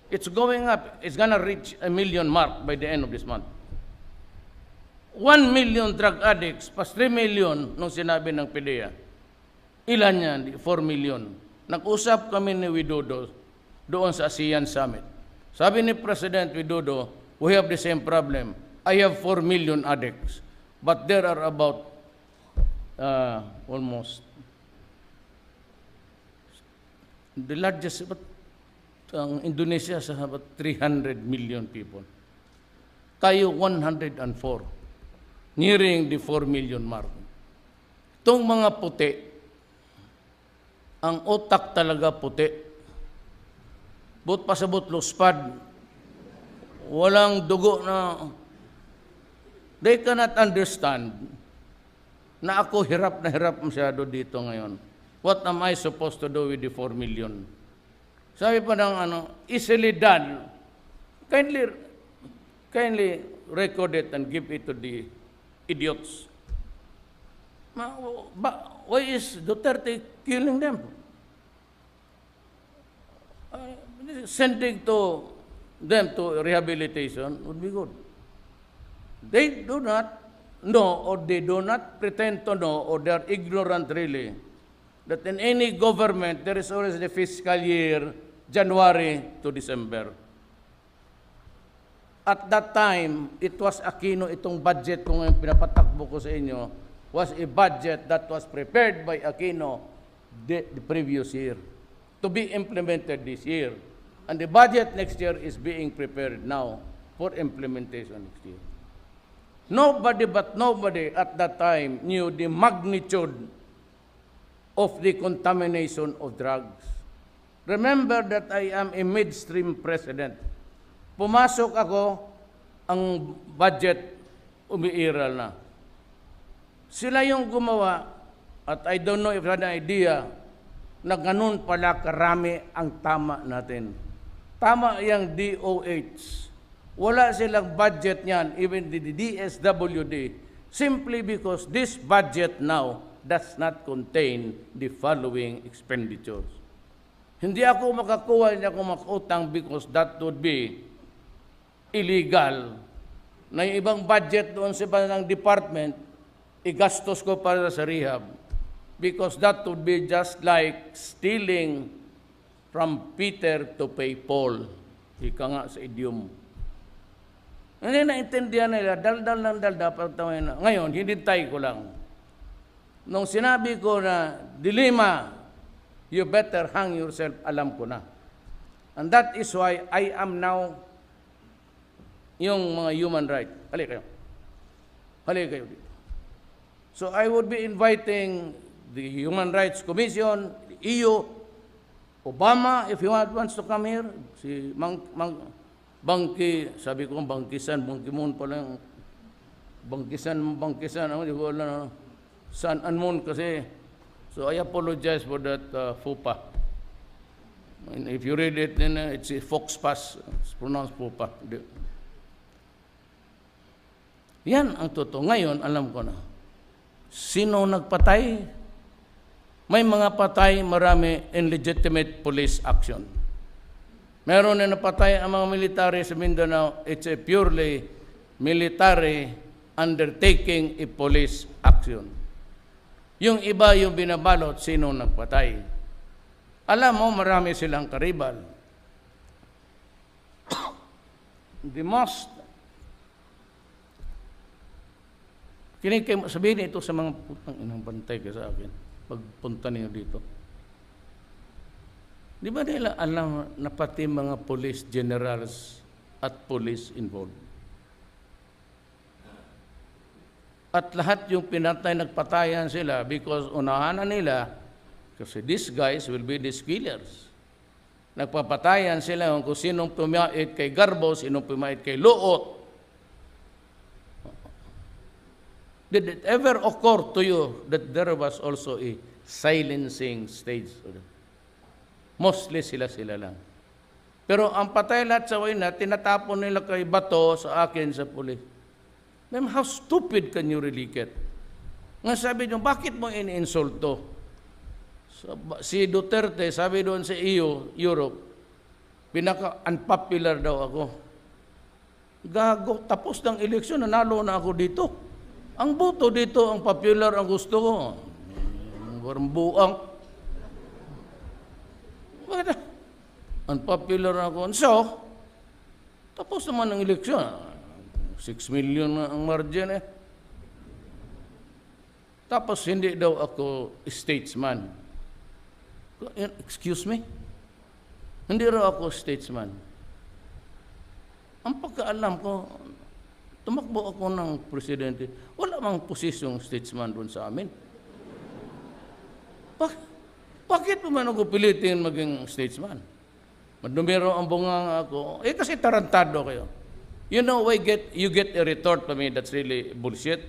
it's going up. It's gonna reach 1 million mark by the end of this month. 1 million drug addicts, pas 3 million nung sinabi ng PDEA. Ilan yan? 4 million. Nag-usap kami ni Widodo doon sa ASEAN Summit. Sabi ni President Widodo, we have the same problem. I have 4 million addicts. But there are about almost the largest, ang Indonesia sa about 300 million people. Tayo 104, nearing the 4 million mark. Itong mga puti, ang utak talaga puti. But pasabot luspad, walang dugo na, they cannot understand na ako hirap na hirap masyado dito ngayon. What am I supposed to do with the 4 million? Sabi pa ng easily done. kindly record it and give it to the idiots. Why is Duterte killing them? Sending them to rehabilitation would be good. They do not know, or they do not pretend to know, or they are ignorant really, that in any government there is always the fiscal year, January to December. At that time, it was Aquino, itong budget kung pinapatakbo ko sa inyo, was a budget that was prepared by Aquino the previous year to be implemented this year. And the budget next year is being prepared now for implementation next year. Nobody at that time knew the magnitude of the contamination of drugs. Remember that I am a midstream president. Pumasok ako, ang budget umiiral na. Sila yung gumawa, at I don't know if you had an idea, na ganun pala karami ang tama natin. Tama yung DOH. Wala silang budget niyan, even the DSWD, simply because this budget now does not contain the following expenditures. Hindi ako makakuha, hindi ako makutang because that would be illegal. Na yung ibang budget doon sa ibang department, igastos ko para sa rehab. Because that would be just like stealing from Peter to pay Paul. Ika nga sa idiom. Hindi naintindihan nila, daldal ng daldal, pagtawin na. Ngayon, hinintay ko lang. Nung sinabi ko na, Lima, you better hang yourself, alam ko na. And that is why I am now yung mga human rights. Halika kayo. Halika kayo dito. So I would be inviting the Human Rights Commission, the EU, Obama, if he wants to come here, si Bangki, sabi ko Bangkisan, Bangkimon pala yung Bangkisan, hindi ko alam, San Anmon kasi. So I apologize for that FUPA. And if you read it, then it's a Fox Pass, it's pronounced FUPA. Yan ang totoo. Ngayon, alam ko na. Sino nagpatay? May mga patay, marami illegitimate police action. Meron na napatay ang mga military sa Mindanao. It's a purely military undertaking a police action. Yung iba yung binabalot, sino nagpatay. Alam mo, marami silang karibal. The most sabihin ito sa mga putang inang bantay ka sa akin pagpunta niyo dito. Di ba nila alam na pati mga police generals at police involved? At lahat yung pinatay, nagpatayan sila because unahan na nila kasi these guys will be the killers. Nagpapatayan sila kung sinong pumait kay Garbo, sinong pumait kay Luot. Did it ever occur to you that there was also a silencing stage? Mostly sila lang. Pero ang patay lahat sa wayna, tinatapon nila kay bato sa akin sa pulis. Ma'am, how stupid can you really get? Nga sabi nyo, bakit mo ini-insulto? Si Duterte, sabi doon sa EU, Europe, pinaka-unpopular daw ako. Gago, tapos ng eleksyon, nanalo na ako dito. Ang boto dito, ang popular ang gusto ko. Parang buang. Bakit? Unpopular ako. So, tapos naman ang eleksyon. 6 million na ang margin eh. Tapos hindi daw ako statesman. Excuse me? Hindi raw ako statesman. Ang pagkaalam ko, tumakbo ako ng presidente. Wala mang posisyong statesman doon sa amin. Bakit mo man ako pilitin maging statesman? Madumiro ang bungang ako. Eh kasi tarantado kayo. You know why you get a retort to me that's really bullshit?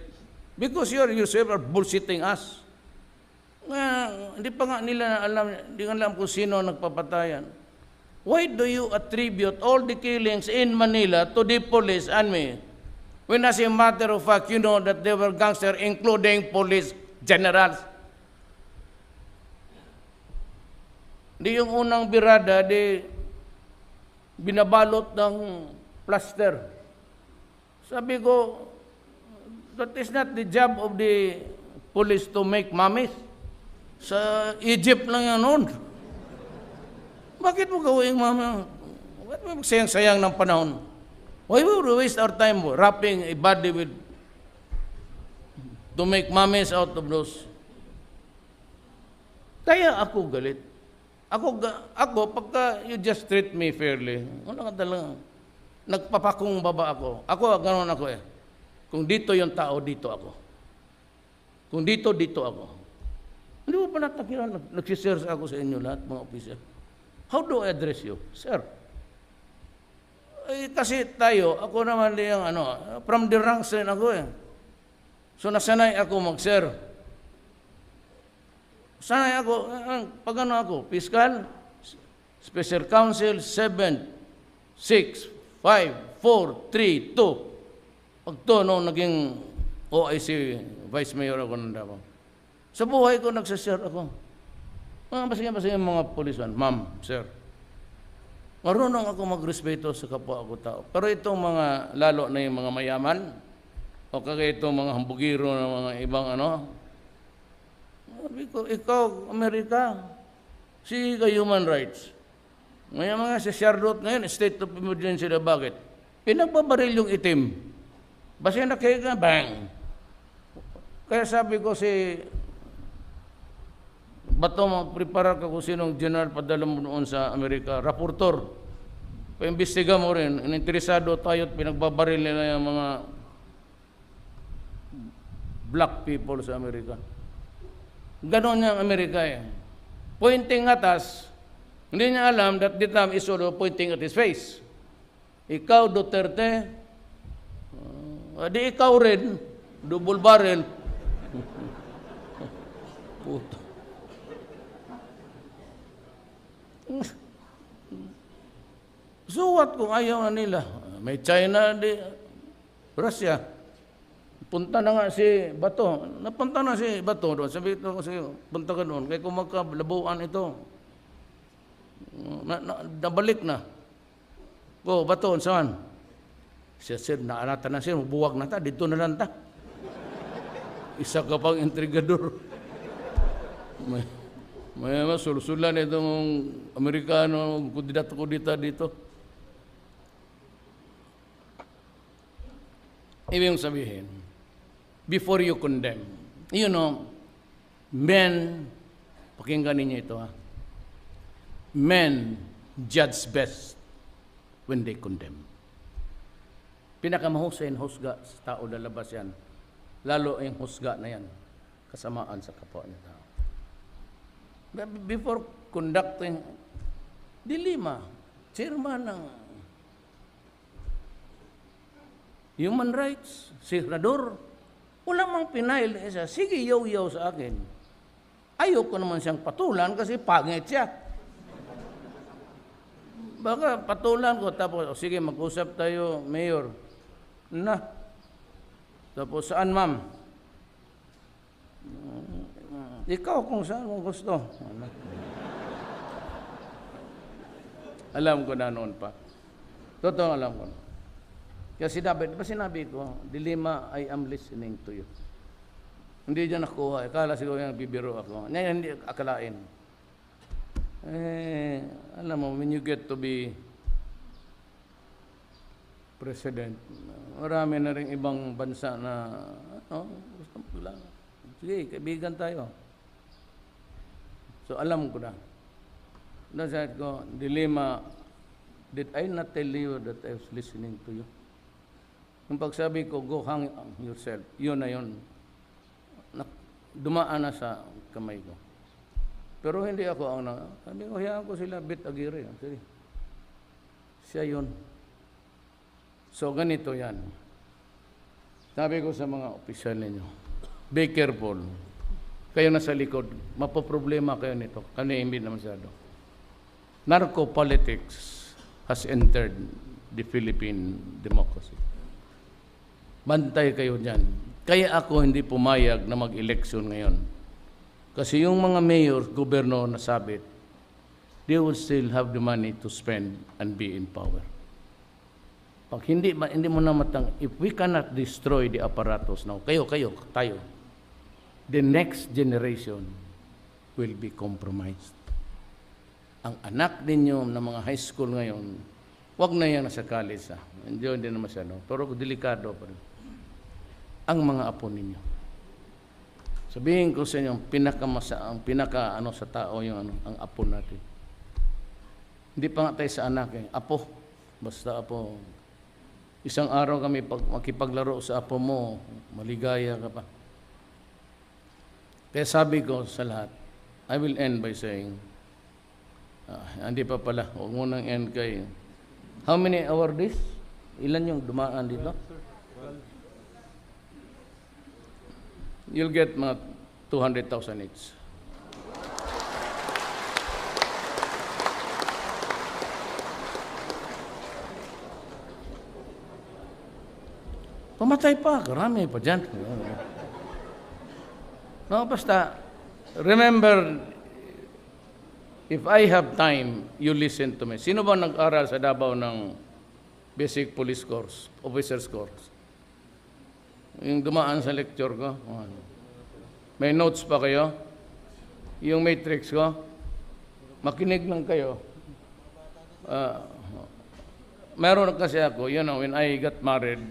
Because you yourself are bullshitting us. Hindi pa nga nila alam, hindi nga alam kung sino nagpapatayan. Why do you attribute all the killings in Manila to the police and me? When as a matter of fact, you know that they were gangsters, including police generals. Di yung unang birada, di binabalot ng plaster. Sabi ko, that is not the job of the police to make mummies. Sa Egypt lang yan noon. Bakit mo gawin mama? Bakit mo magsayang-sayang ng panahon? Why would we waste our time wrapping a body with to make mummies out of those? Kaya ako galit. Ako, pagka you just treat me fairly, wala ka talaga. Nagpapakong baba ako. Ako, ganoon ako eh. Kung dito yung tao, dito ako. Kung dito, dito ako. Hindi mo pa natakiran, nagsisir ako sa inyo lahat, mga officer. How do I address you? Sir. Eh, kasi tayo, ako naman yung from the ranks rin ako eh. So nasanay ako mag-sir. Sanay ako, pag ako, fiscal, special counsel, 7, 6, 5, 4, 3, 2. Pag to, nung naging OIC, Vice Mayor ako ng Davao. Sa buhay ko, nagsasir ako. Basta yung mga policeman, ma'am, sir. Marunong ako magrespeto sa kapwa ako tao. Pero itong mga, lalo na yung mga mayaman, o kaya itong mga hambugiro na mga ibang sabi ko, ikaw, Amerika, sige ka human rights. May mga si Charlotte ngayon, state of emergency na bakit? Pinagbabaril yung itim. Basta nakika, bang! Kaya sabi ko si Bato, prepare ka kung sinong general padala mo noon sa Amerika. Raportor. Paimbestiga mo rin. Ininteresado tayo at pinagbabaril nila yung mga black people sa Amerika. Ganon niya ang Amerika eh. Pointing at us, hindi niya alam that the time is sort of pointing at his face. Ikaw, Duterte, di ikaw rin, double barrel. Puto. So what kung ayaw na nila? May China, di Russia. Punta na nga si Bato. Napunta na si Bato doon. Sabi ko kasi, punta ka doon. Kaya kung magkalabuan ito, nabalik na. Go, Bato, saan? Siya, sir, naanata na siya. Buwag na ta. Dito na lang ta. Isa ka pang intrigador. May sulusulan itong Amerikano, kandidato ko dito. Ibig sabihin, before you condemn, you know, men, pakinggan ninyo ito ha, men judge best when they condemn. Pinakamahusay ang husga sa tao lalabas yan, lalo yung husga na yan, kasamaan sa kapwa niya tao. Before conducting, di Lima, chairman ng Human Rights, Senador, wala mang pinail isa, sige yaw-yaw sa akin. Ayoko naman siyang patulan kasi pangit siya. Baka patulan ko, tapos, sige mag-usap tayo, Mayor. Na. Tapos, saan ma'am? Ikaw kung saan mo gusto. Alam ko na noon pa. Totoo alam ko. Kaya sinabi ko, di Lima, I am listening to you. Hindi dyan nakuha. Akala siguro yung bibiro ako. Hindi akalain. Alam mo, when you get to be president, marami na rin ibang bansa na, gusto mo lang. Sige, kaibigan tayo. So, alam ko na. Doon sabi ko, Dilema, did I not tell you that I was listening to you? Yung pagsabi ko, go hang yourself, yun na yun. Dumaan na sa kamay ko. Pero hindi ako ang sabi ko, hayaan ko sila, bit Aguirre. Sige. Siya yun. So, ganito yan. Sabi ko sa mga opisyal ninyo, be careful. Kayo nasa likod, mapoproblema kayo nito. Kanihimbi na masyado. narco-politics has entered the Philippine democracy. Bantay kayo dyan. Kaya ako hindi pumayag na mag-eleksyon ngayon. Kasi yung mga mayor, gobernador na sabit, they will still have the money to spend and be in power. Pag hindi mo na if we cannot destroy the apparatus now, tayo, the next generation will be compromised. Ang anak ninyo na mga high school ngayon, wag na yan nasa college. Enjoy din naman siya, no? Pero delikado pa rin. Ang mga apo ninyo. Sabihin ko sa inyo, ang pinaka sa tao yung ang apo natin. Hindi pa nga tayo sa anak apo. Basta apo. Isang araw kami makipaglaro sa apo mo, maligaya ka pa. Kaya sabi ko sa lahat, I will end by saying, hindi pa pala, huwag mo nang end kay, how many awardees? Ilan yung dumaan dito? You'll get mga 200,000 each. Pamatay pa, karami pa dyan. No, basta, remember, if I have time, you listen to me. Sino ba nag-aral sa Davao ng basic police course, officer's course? Yung dumaan sa lecture ko. May notes pa kayo? Yung matrix ko? Makinig lang kayo. Meron kasi ako, when I got married,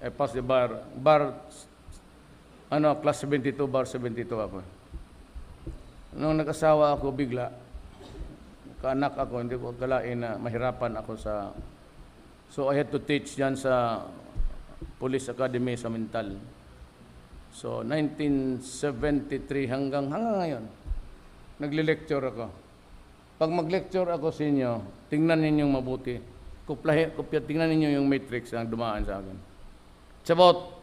I passed the bar, class 72, bar 72 ako. Nung nag-asawa ako bigla, kaanak ako, hindi ko akalain na mahirapan ako so I had to teach dyan sa Police Academy sa Mental. So 1973 hanggang ngayon, nagle-lecture ako. Pag mag-lecture ako sa inyo, tingnan ninyong mabuti. Tingnan ninyo yung matrix na dumaan sa akin. It's about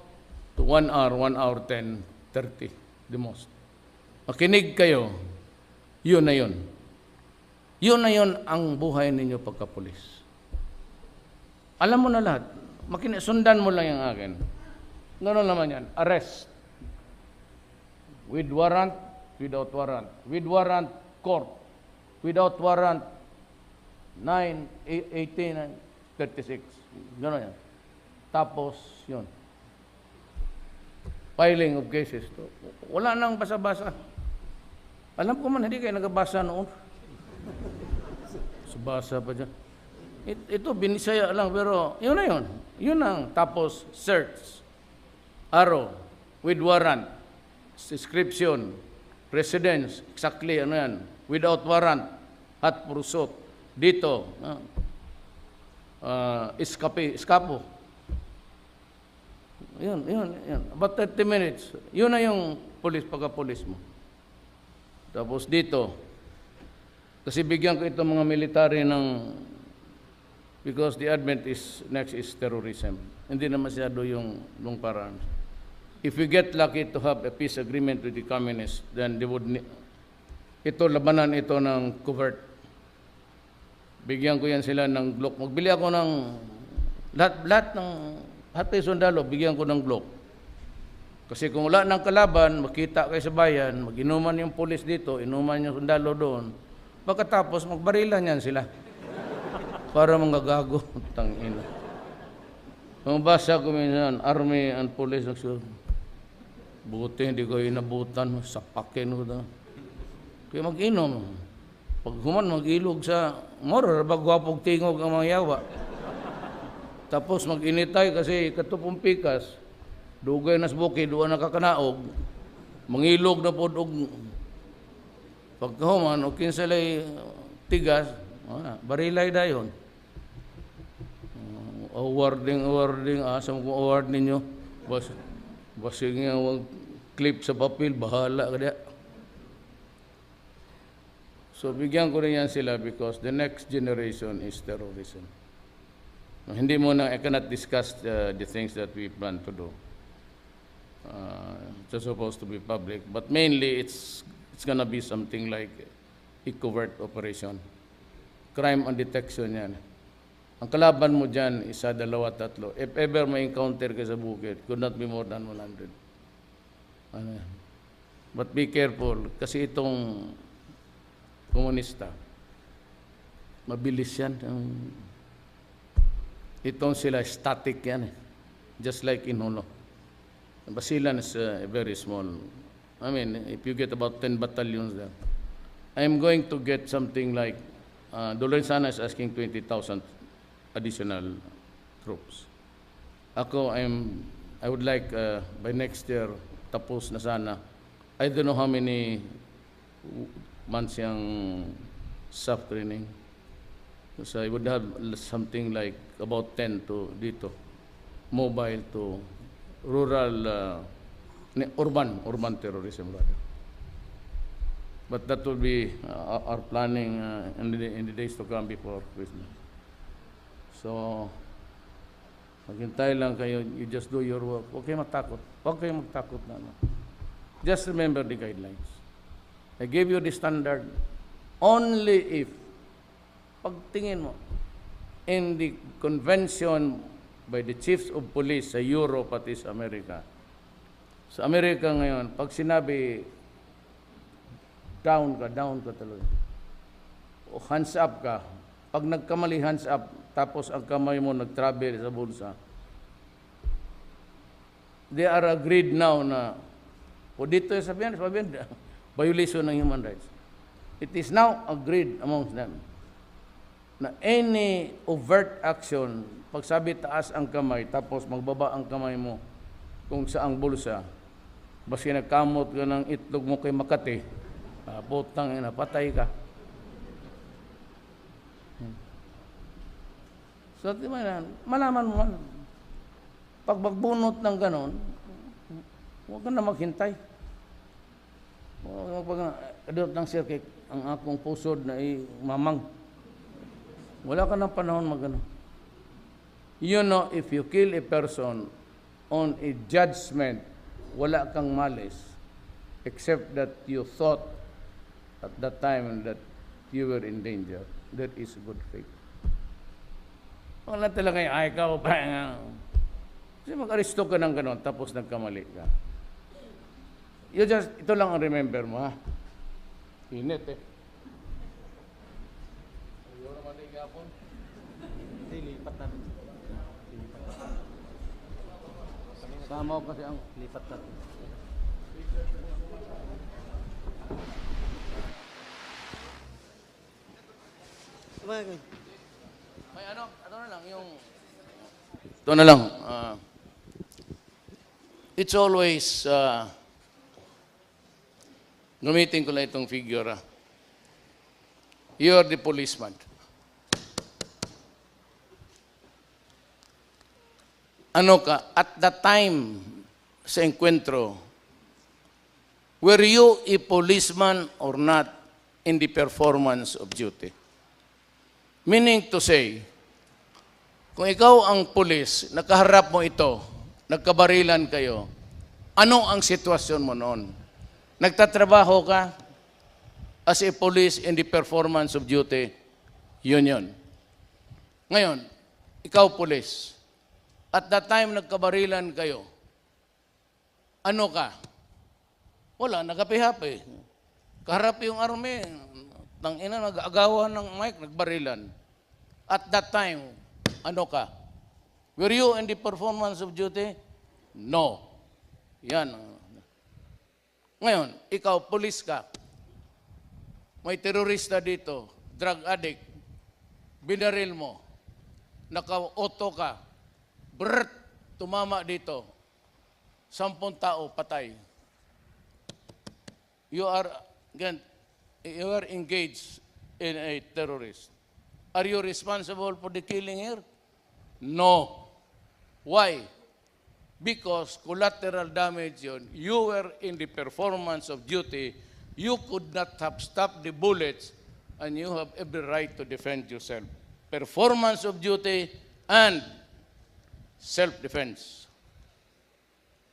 1 hour 10, 30, the most. Makinig kayo, yun na yun. Yun na yun ang buhay ninyo pagka-pulis. Alam mo na lahat. Sundan mo lang yung akin. Gano'n naman yan. Arrest. With warrant, without warrant. With warrant, court. Without warrant, 9, 18, 36. Gano'n yan. Tapos, yun. Filing of cases. Wala nang basa-basa. Alam ko man, hindi kayo nagabasa noon. Basa pa dyan. Ito, binisaya lang, pero yun na yun. Yun ang tapos search. Arrow. With warrant. Description. Residence. Exactly, ano yan. Without warrant. Hot pursuit. Dito. Escapo. Yun. About 30 minutes. Yun na yung pagka-pulis mo. Tapos dito. Kasi bigyan ko itong mga military ng because the advent next is terrorism. Hindi na masyado yung paraan. If we get lucky to have a peace agreement with the communists, then they would labanan ito ng covert. Bigyan ko yan sila ng Glock. Magbili ako ng lahat tayo sundalo, bigyan ko ng Glock. Kasi kung wala ng kalaban, makita kayo sa bayan, mag-inuman yung pulis dito, inuman yung sundalo doon, pagkatapos magbarilan yan sila. Para mga gago. Tangina. Ang basa ko minsan, Army and Police, buti hindi ko inabutan, sapakin ko na. Kaya mag-inom. Pag human, mag-ilog sa morar, bagwapog tingog ang mga yawa. Tapos mag-initay kasi katupong pikas, dugay nas buki, doon nakakanaog, mangilog na po pagkahuman, o kinsalay tigas, barilay dayon. Awarding, asam kong award ninyo. Basing nga wag clip sa papel, bahala ka diya. So bigyan ko rin yan sila because the next generation is terrorism. Hindi mo na, I cannot discuss the things that we plan to do. It's supposed to be public, but mainly it's gonna be something like a covert operation. crime and detection yan. Ang kalaban mo dyan, isa, dalawa, tatlo. If ever may encounter ka sa bukid, could not be more than 100. Ano yan? But be careful, kasi itong komunista, mabilis yan. Itong sila, static yan eh. Just like in Holo. Basilan is very small. I mean, if you get about 10 battalions there, I'm going to get something like, Dolansana is asking 20,000 additional troops. Ako, I would like by next year, tapos na sana. I don't know how many months yung soft training. So I would have something like about 10 to dito, mobile to rural, urban terrorism rather. But that will be our planning in the days to come before Christmas. So, maghintay lang kayo, you just do your work. Huwag kayo matakot. Huwag kayo magtakot na. Just remember the guidelines. I gave you the standard only if, pagtingin mo, in the convention by the chiefs of police sa Europe at sa Amerika. Sa Amerika ngayon, pag sinabi, down ka talaga. O hands up ka. Pag nagkamali hands up, tapos ang kamay mo nag-travel sa bulsa, they are agreed now na, o dito sabihin, violation ng human rights. It is now agreed amongst them na any overt action, pag sabi taas ang kamay, tapos magbaba ang kamay mo kung saang bulsa, basta nagkamot ka ng itlog mo kay Makati, putang ina, patay ka. So, di ba, malaman mo, pag magbunot ng ganon, huwag ka na maghintay. Adot ng sirkik, ang akong pusod na mamang. Wala ka ng panahon magano. You know, if you kill a person on a judgment, wala kang malis, except that you thought at that time that you were in danger. That is good faith. Wala talaga yung, ay, ikaw pa. Kasi mag-aristo ka ng ganon, tapos nagkamali ka. You just, ito lang ang remember mo, ha? Init eh. Ayaw naman na igapon. Lipat natin. Sama ko kasi ang Lipat natin. may ano na lang yung ito na lang. It's always gamitin ko lang itong figure. You're the policeman. Ano ka, at that time sa enkwentro, were you a policeman or not in the performance of duty? Meaning to say, kung ikaw ang pulis, nakaharap mo ito, nagkabarilan kayo, ano ang sitwasyon mo noon? Nagtatrabaho ka as a police in the performance of duty, yun. Ngayon, ikaw pulis, at that time nagkabarilan kayo, ano ka? Wala, nagapihapi. Kaharap yung army, tangina, nag-agawan ng mic, nagbarilan. At that time, ano ka? Were you in the performance of duty? No. Yan. Ngayon, ikaw, police ka. May terorista dito, drug addict, binaril mo, naka-auto ka, tumama dito, 10 tao, patay. You are engaged in a terrorist. Are you responsible for the killing here? No. Why? Because collateral damage yun. You were in the performance of duty. You could not have stopped the bullets and you have every right to defend yourself. Performance of duty and self-defense.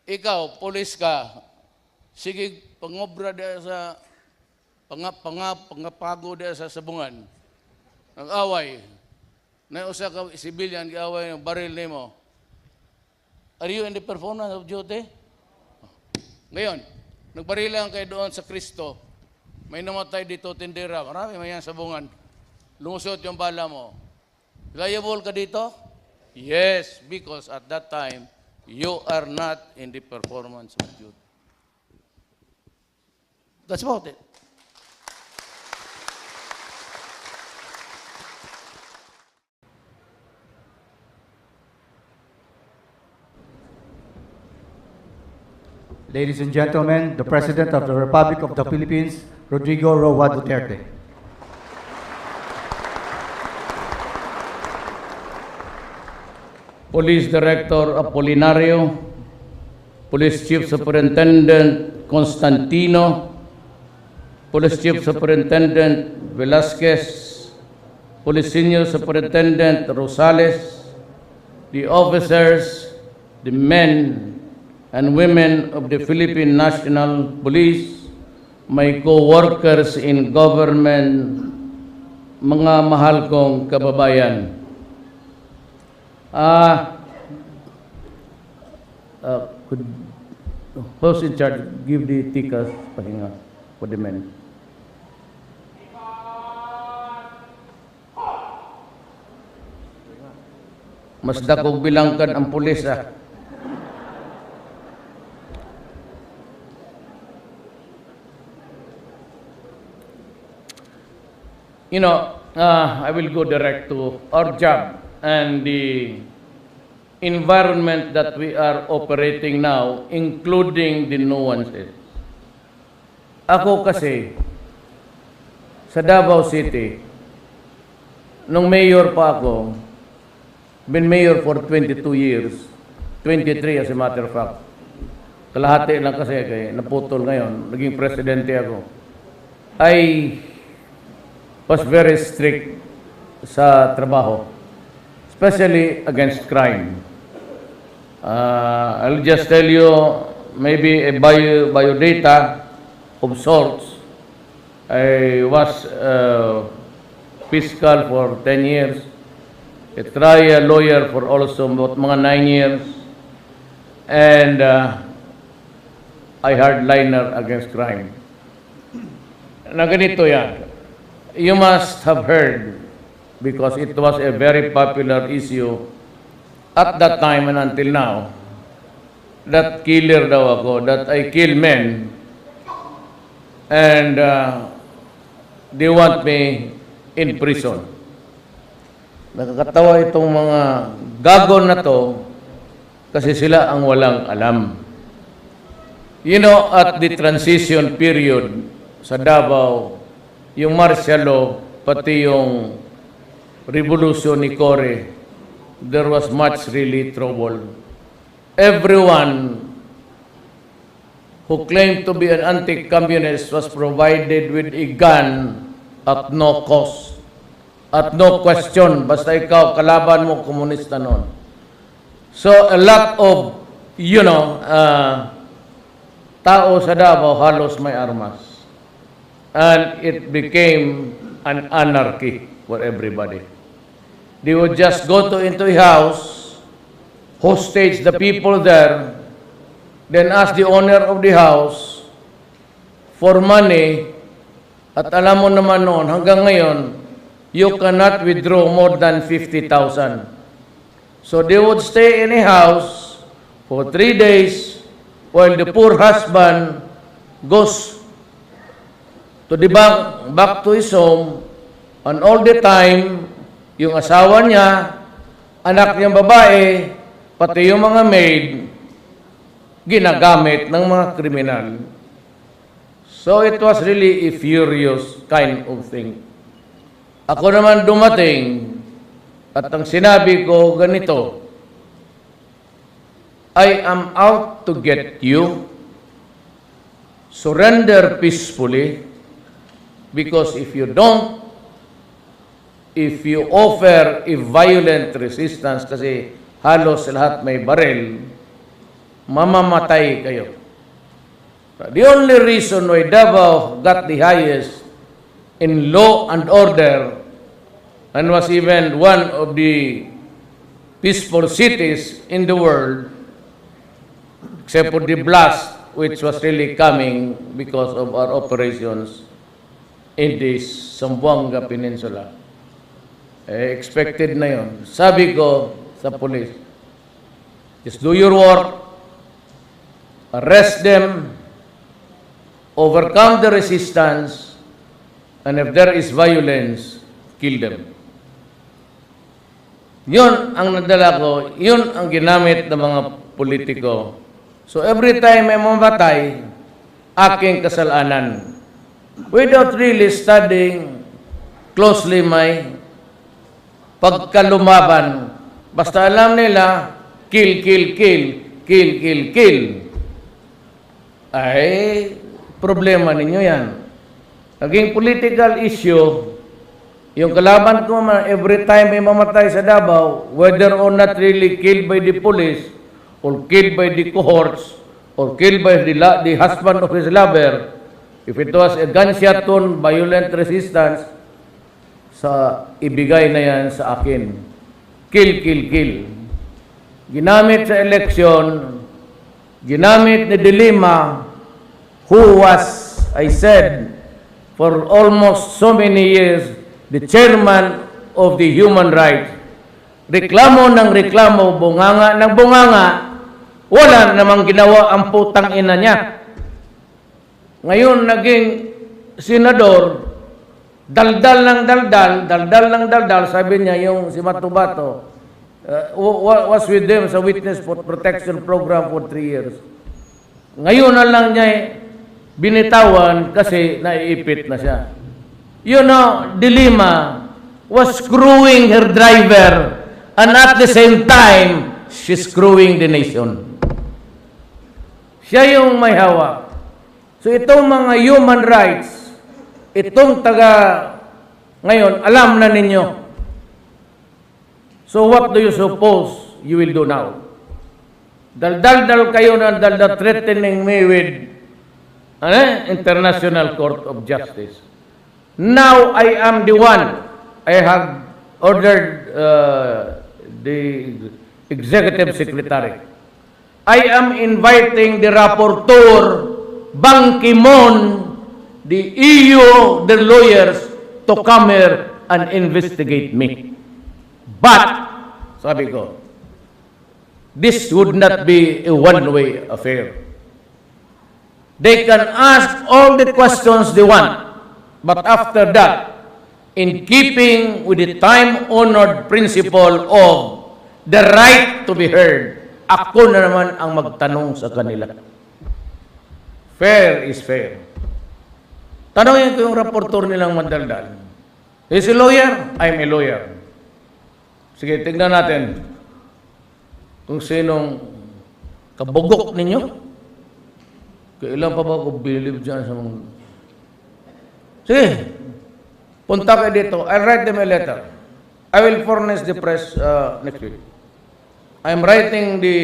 Ikaw, polis ka, sige, pangobra diya sa pangapago diya sa sabungan. nag-away, na usa ka civilian gi-away ng baril nimo. Are you in the performance of duty? Ngayon, nagbarilan kayo doon sa Kristo, may namatay dito tindera, marami may yan sa bungan. Lumusot yung bala mo. Liable ka dito? Yes, because at that time, you are not in the performance of duty. That's about it. Ladies and gentlemen, the President of the Republic of the Philippines, Rodrigo Roa Duterte. Police Director Apolinario, Police Chief Superintendent Constantino, Police Chief Superintendent Velasquez, Police Senior Superintendent Rosales, the officers, the men and women of the Philippine National Police, my co-workers in government, mga mahal kong kababayan. Who's in charge? Give the tikas pahinga for the men. Mas dakog bilangkan ang pulis You know, I will go direct to our job and the environment that we are operating now, including the nuances. Ako kasi, sa Davao City, nung mayor pa ako, been mayor for 22 years, 23 as a matter of fact. Kalahati lang kasi kaya naputol ngayon, naging presidente ako. I was very strict sa trabaho, especially against crime. I'll just tell you maybe a biodata of sorts. I was fiscal for 10 years, a trial lawyer for also about mga 9 years, and I hardliner against crime. Na ganito yan. You must have heard, because it was a very popular issue at that time and until now, that killer daw ako, that I kill men, and they want me in prison. Nakakatawa itong mga gagon na to kasi sila ang walang alam. You know, at the transition period sa Davao, yung martial law, pati yung revolution ni Cory, there was much really trouble. Everyone who claimed to be an anti-communist was provided with a gun at no cost, at no question. Basta ikaw, kalaban mo, komunista noon. So a lot of, tao sa Davao halos may armas. And it became an anarchy for everybody. They would just go into a house, hostage the people there, then ask the owner of the house for money. At alam mo naman noon, hanggang ngayon, you cannot withdraw more than 50,000. So they would stay in a house for 3 days while the poor husband goes to the back to his home, and all the time, yung asawa niya, anak niyang babae, pati yung mga maid, ginagamit ng mga kriminal. So it was really a furious kind of thing. Ako naman dumating, at ang sinabi ko ganito, I am out to get you. Surrender peacefully. Because if you don't, if you offer a violent resistance, kasi halos lahat may baril, mamamatay kayo. The only reason why Davao got the highest in law and order and was even one of the peaceful cities in the world, except for the blast which was really coming because of our operations in the Zamboanga Peninsula. Expected na yun. Sabi ko sa police, just do your work, arrest them, overcome the resistance, and if there is violence, kill them. Yun ang nadala ko, yun ang ginamit ng mga politiko. So every time may mamatay, aking kasalanan. Without really studying closely my pagkalumaban. Basta alam nila, kill, kill, kill, kill, kill, kill. Ay, problema ninyo yan. Naging political issue, yung kalaban ko every time may mamatay sa Davao, whether or not really killed by the police, or killed by the cohorts, or killed by the husband of his lover, if it was a gunshot wound, violent resistance, sa ibigay na yan sa akin. Kill, kill, kill. Ginamit sa eleksyon, ginamit ni Lima, who was, I said, for almost so many years, the chairman of the human rights. Reklamo ng reklamo, bunganga ng bunganga, wala namang ginawa ang putang ina niya. Ngayon, naging senador, daldal ng daldal, sabi niya, yung si Matubato, was with them sa Witness Protection Program for 3 years. Ngayon na lang niya binitawan kasi naiipit na siya. You know, Lima was screwing her driver and at the same time, she's screwing the nation. Siya yung may hawak. So itong mga human rights, itong ngayon, alam na ninyo. So what do you suppose you will do now? Dal kayo na threatening me with International Court of Justice. Now I am the one. I have ordered the Executive Secretary. I am inviting the rapporteur, Ban Ki-moon, the EU, the lawyers, to come here and investigate me. But, sabi ko, this would not be a one-way affair. They can ask all the questions they want, but after that, in keeping with the time-honored principle of the right to be heard, ako na naman ang magtanong sa kanila. Fair is fair. Tanongin ko yung rapporteur nilang madaldal. Is he a lawyer? I'm a lawyer. Sige, tignan natin kung sinong kabugok ninyo. Kailan pa ba ako bilib dyan sa mga... Sige, punta kayo dito. I'll write them a letter. I will furnish the press next week. I'm writing the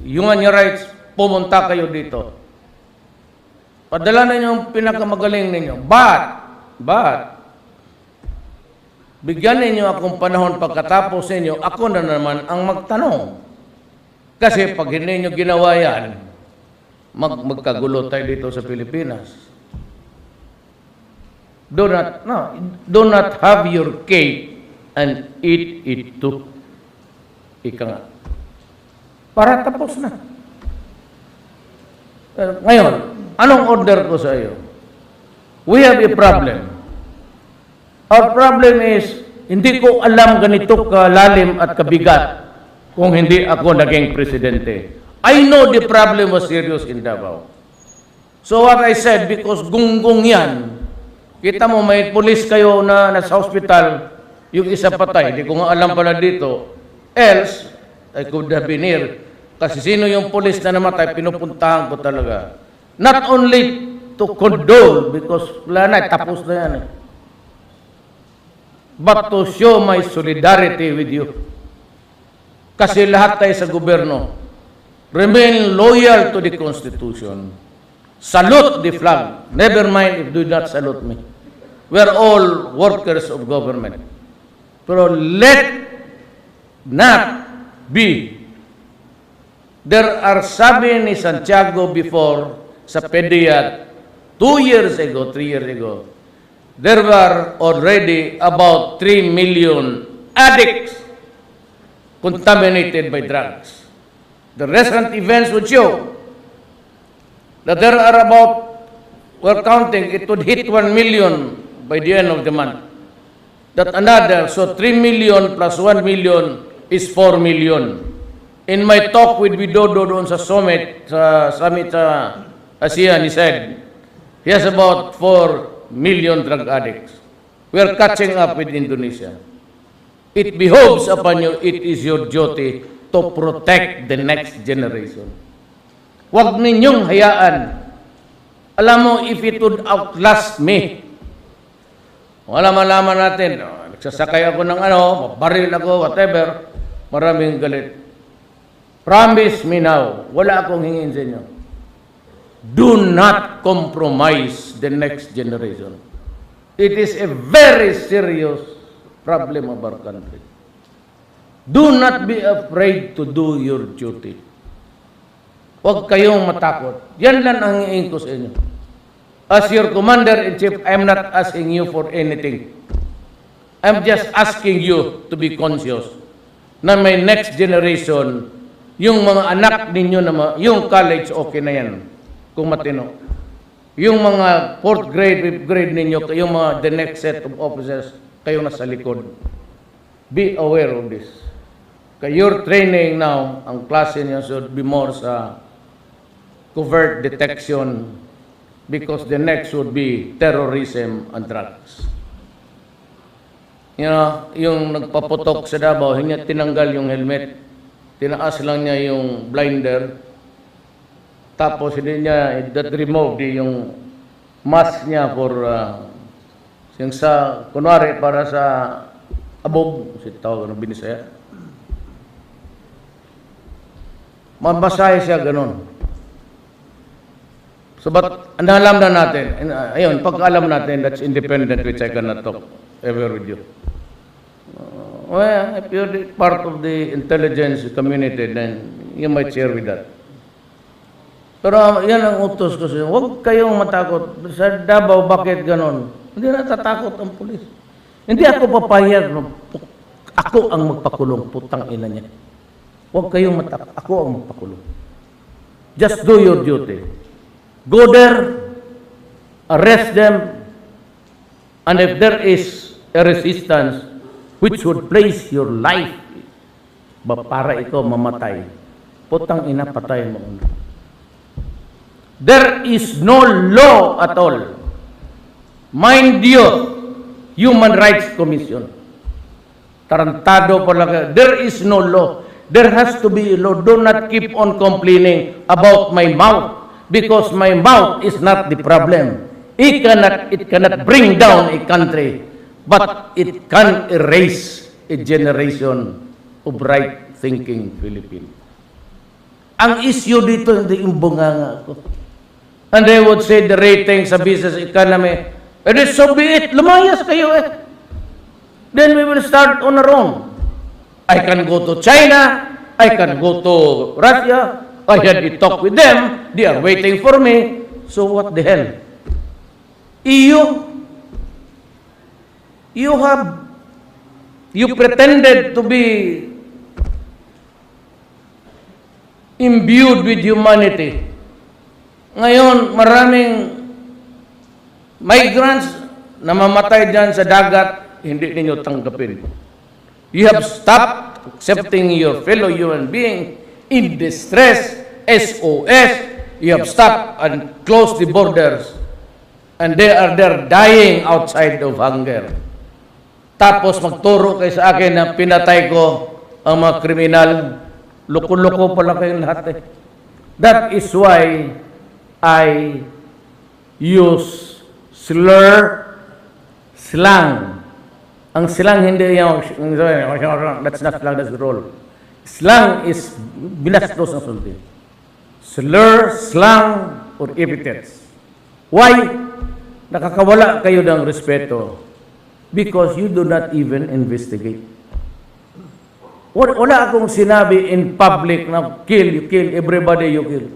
human rights, pumunta kayo dito. Padala na yung pinakamagaling ninyo. But, bigyan ninyo akong panahon pagkatapos ninyo, ako na naman ang magtanong. Kasi pag hindi nyo ginawa yan, magkagulo tayo dito sa Pilipinas. Do not have your cake and eat it too. Ika nga. Para tapos na. Ngayon, anong order ko sa iyo? We have a problem. Our problem is, hindi ko alam ganito kalalim at kabigat kung hindi ako naging presidente. I know the problem was serious in Davao. So what I said, because gunggong yan, kita mo may police kayo na nasa hospital, yung isa patay, hindi ko nga alam pala dito. Else, I could have been here. Kasi sino yung police na namatay, pinupuntahan ko talaga. Not only to condole, because wala na, tapos na yan. But to show my solidarity with you. Kasi lahat tayo sa gobyerno, remain loyal to the Constitution. Salute the flag. Never mind if do not salute me. We are all workers of government. Pero let not be. There are, sabi ni Santiago before, sa PDEAT, 2 years ago, 3 years ago, there were already about 3 million addicts contaminated by drugs. The recent events would show that there are about, we're counting, it would hit 1 million by the end of the month. That another, so 3 million plus 1 million is 4 million. In my talk with Widodo doon sa summit sa ASEAN, he said, he has about 4 million drug addicts. We are catching up with Indonesia. It behoves upon you, it is your duty to protect the next generation. Huwag ninyong hayaan. Alam mo, if it would outlast me, wala malaman natin, nagsasakay ako ng baril ako, whatever, maraming galit. Promise me now, wala akong hingin sa inyo. Do not compromise the next generation. It is a very serious problem of our country. Do not be afraid to do your duty. Huwag kayong matakot. Yan lang ang hingin ko sa inyo. As your commander-in-chief, I am not asking you for anything. I'm just asking you to be conscious na may next generation, yung mga anak ninyo, yung college, okay na yan, kung matino. Yung mga 4th grade, 5th grade ninyo, yung mga the next set of officers, kayo nasa likod. Be aware of this. Kaya your training now, ang klase niyo should be more sa covert detection, because the next would be terrorism and drugs. You know, yung nagpaputok sa Davao, hindi niya tinanggal yung helmet. Tinaas lang niya yung blinder. Tapos hindi niya removed yung mask niya for yung sa, kunwari, para sa abog, si tawag ng Binisaya. Mabasahe siya ganun. So, but, alam na natin, ayun, pag-alam natin, that's independent, which I cannot talk ever with you. Well, if you're part of the intelligence community, then you might share with that. Pero yan ang utos ko sa inyo. Huwag kayong matakot. Sa Davao, bakit ganon? Hindi natatakot ang pulis. Hindi ako papayag. Ako ang magpakulong. Putang ina niya. Huwag kayong matakot. Ako ang magpakulong. Just do your duty. Go there, arrest them, and if there is a resistance which would place your life para ikaw mamatay, putang ina, patay mo. There is no law at all. Mind you, Human Rights Commission. Tarantado pala. There is no law. There has to be a law. Do not keep on complaining about my mouth. Because my mouth is not the problem. It cannot bring down a country, but it can erase a generation of right-thinking Philippines. Ang issue dito, hindi yung bunganga ko. And they would say the rating sa business economy, and so be it, lumayas kayo eh. Then we will start on our own. I can go to China, I can go to Russia, I had a talk with them. They are waiting for me. So what the hell? You pretended to be imbued with humanity. Ngayon, maraming migrants na mamatay dyan sa dagat, hindi ninyo tanggapin. You have stopped accepting your fellow human being in distress, SOS, you have stopped and closed the borders, and they are there dying outside of hunger. Tapos magturo kayo sa akin na pinatay ko ang mga kriminal. Loko-loko pala kayong lahat eh. That is why I use slang. Ang slang hindi yung, that's not slang, that's the role. Slang is binastos ng sulti. Slur, slang, or epithets. Why? Nakakawala kayo ng respeto because you do not even investigate. Wala akong sinabi in public na you kill, everybody you kill.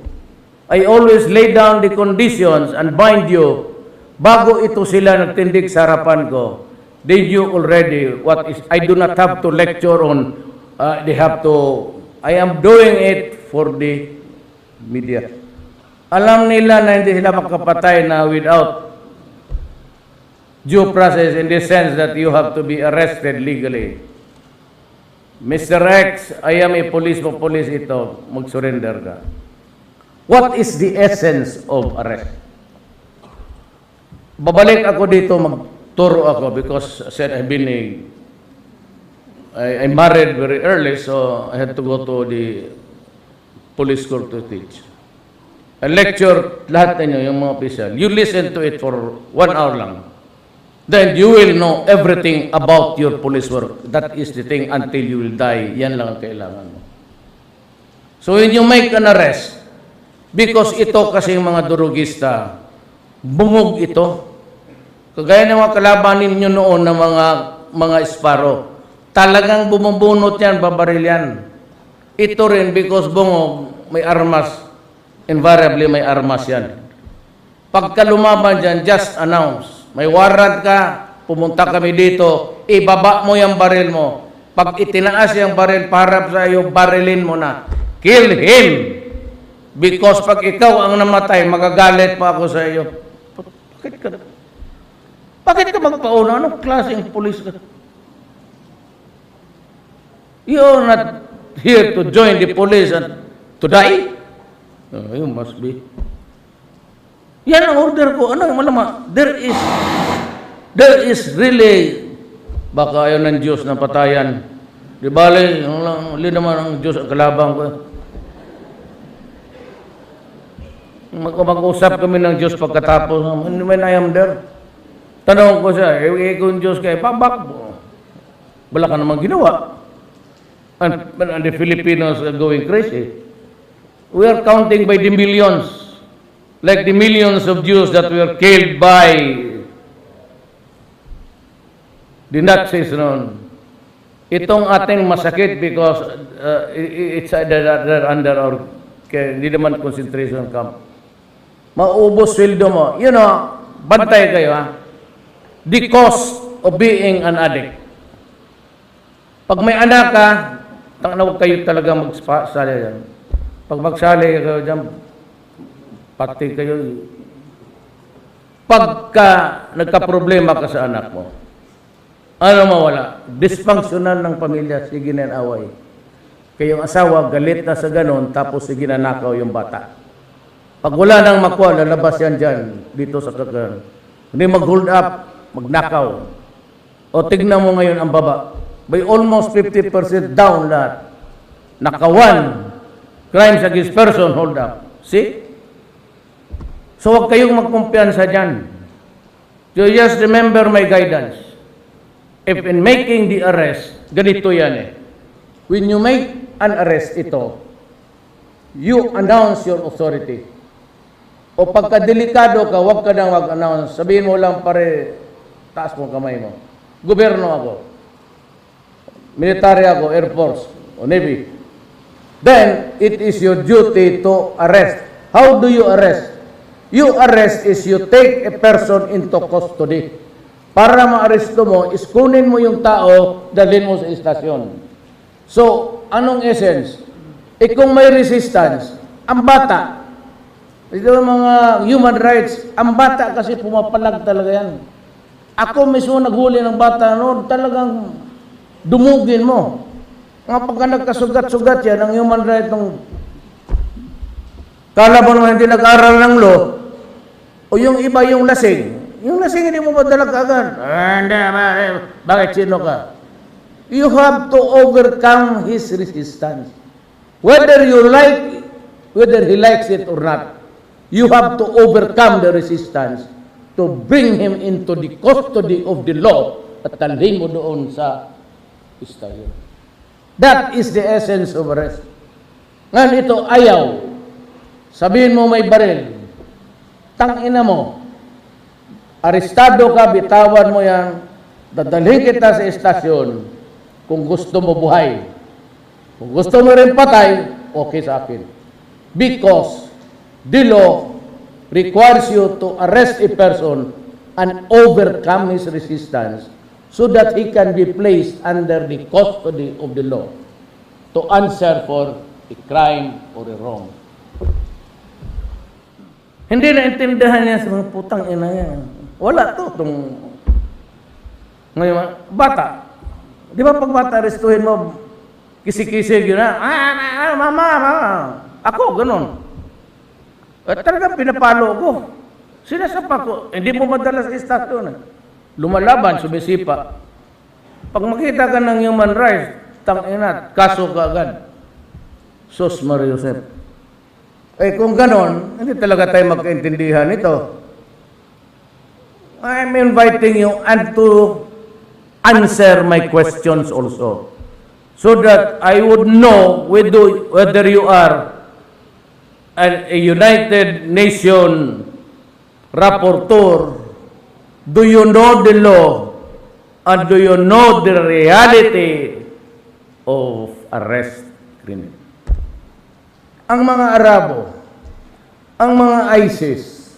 I always lay down the conditions and bind you bago ito sila nagtindig sa harapan ko. They knew already what is, I do not have to lecture on, they have to, I am doing it for the media. Alam nila na hindi sila makapatay na without due process in the sense that you have to be arrested legally. Mr. X, I am a police ito, mag-surrender ka. What is the essence of arrest? Babalik ako dito, magturo ako because I said I married very early, so I had to go to the police school to teach. I lecture lahat ninyo, yung mga official. You listen to it for 1 hour lang. Then you will know everything about your police work. That is the thing until you will die. Yan lang ang kailangan mo. So when you make an arrest, because ito kasing mga durugista, bungog ito. Kagaya ng mga kalaban ninyo noon ng mga esparo. Talagang bumubunot yan, babaril yan. Ito rin because bungog, may armas. Invariably may armas yan. Pagka lumaban dyan, just announce. May warrant ka, pumunta kami dito, ibaba mo yung baril mo. Pag itinaas yung baril, paharap sa iyo, barilin mo na. Kill him! Because pag ikaw ang namatay, magagalit pa ako sa iyo. Bakit ka magpauna? Anong klaseng pulis ka? You're not here to join the police and to die? You must be. Yan ang order ko. Ano yung malama? There is really, baka ayaw ng Diyos na patayan. Di bale, hindi naman ang Diyos ang kalabang ko. Mag-usap kami ng Diyos pagkatapos. When I am there, tanong ko siya, kung Diyos kayo, babak mo. Wala ka namang ginawa. And the Filipinos are going crazy. We are counting by the millions. Like the millions of Jews that were killed by the Nazis noon. Itong ating masakit because it's under our hindi naman concentration camp. Maubos sweldo mo. You know, bantay kayo ha. The cost of being an addict. Pag may anak ka, huwag kayo talaga magsali yan. Pag magsali kayo dyan, pati kayo. Pagka nagka-problema ka sa anak mo, ano mawala? Dysfunctional ng pamilya, sige na yung away. Kayong asawa, galit na sa ganon, tapos sige na nakaw yung bata. Pag wala nang makuha, lalabas yan dyan, dito sa kakaroon. Hindi mag-hold up, magnakaw. O tignan mo ngayon ang baba. By almost 50% down lahat. Nakawan. Crimes against person, hold up. See? So huwag kayong magkumpiyansa dyan. So just remember my guidance. If in making the arrest, ganito yan eh. When you make an arrest ito, you announce your authority. O pagka-delikado ka, huwag ka nang mag-announce. Sabihin mo lang pare, taas mo kamay mo. Gobyerno ako. Military ako, Air Force, o Navy. Then, it is your duty to arrest. How do you arrest? You arrest is you take a person into custody. Para ma-aresto mo, iskunin mo yung tao, dalhin mo sa istasyon. So, anong essence? Kung may resistance, ang bata, ito mga human rights, ang bata kasi pumapalag talaga yan. Ako mismo naghuli ng bata noon, talagang dumugin mo. Nga pagka nagkasugat-sugat yan, ang human rights ng kala mo naman hindi nag-aral ng law, o yung iba yung lasing. Yung lasing hindi mo madalag agad. Bakit sino ka? You have to overcome his resistance. Whether he likes it or not, you have to overcome the resistance to bring him into the custody of the law at talhin mo doon sa istasyon. That is the essence of arrest. Ngayon ito, ayaw. Sabihin mo may baril. Tangina mo. Arestado ka, bitawan mo yan. dadalhin kita sa istasyon kung gusto mo buhay. Kung gusto mo rin patay, okay sa akin. Because the law requires you to arrest a person and overcome his resistance so that he can be placed under the custody of the law to answer for a crime or a wrong. Hindi naintindihan niya sa mga putang ina yan. Wala to. Ngayon, bata. Di ba pag bata, arestuhin mo, kisi-kisi yun na, mama. Ako, ganun. At talagang pinapalo ko. Sinasapa ko. Hindi mo madala sa istasyon. Lumalaban, sumisipa. Pag makita ka ng human rights, tangina, kaso ka agad. Sus Maria Josep. Eh kung ganon, hindi talaga tayo magkaintindihan ito. I'm inviting you and to answer my questions also. So that I would know whether you are a United Nation rapporteur. Do you know the law? And do you know the reality of arrest criminal? Ang mga Arabo, ang mga ISIS,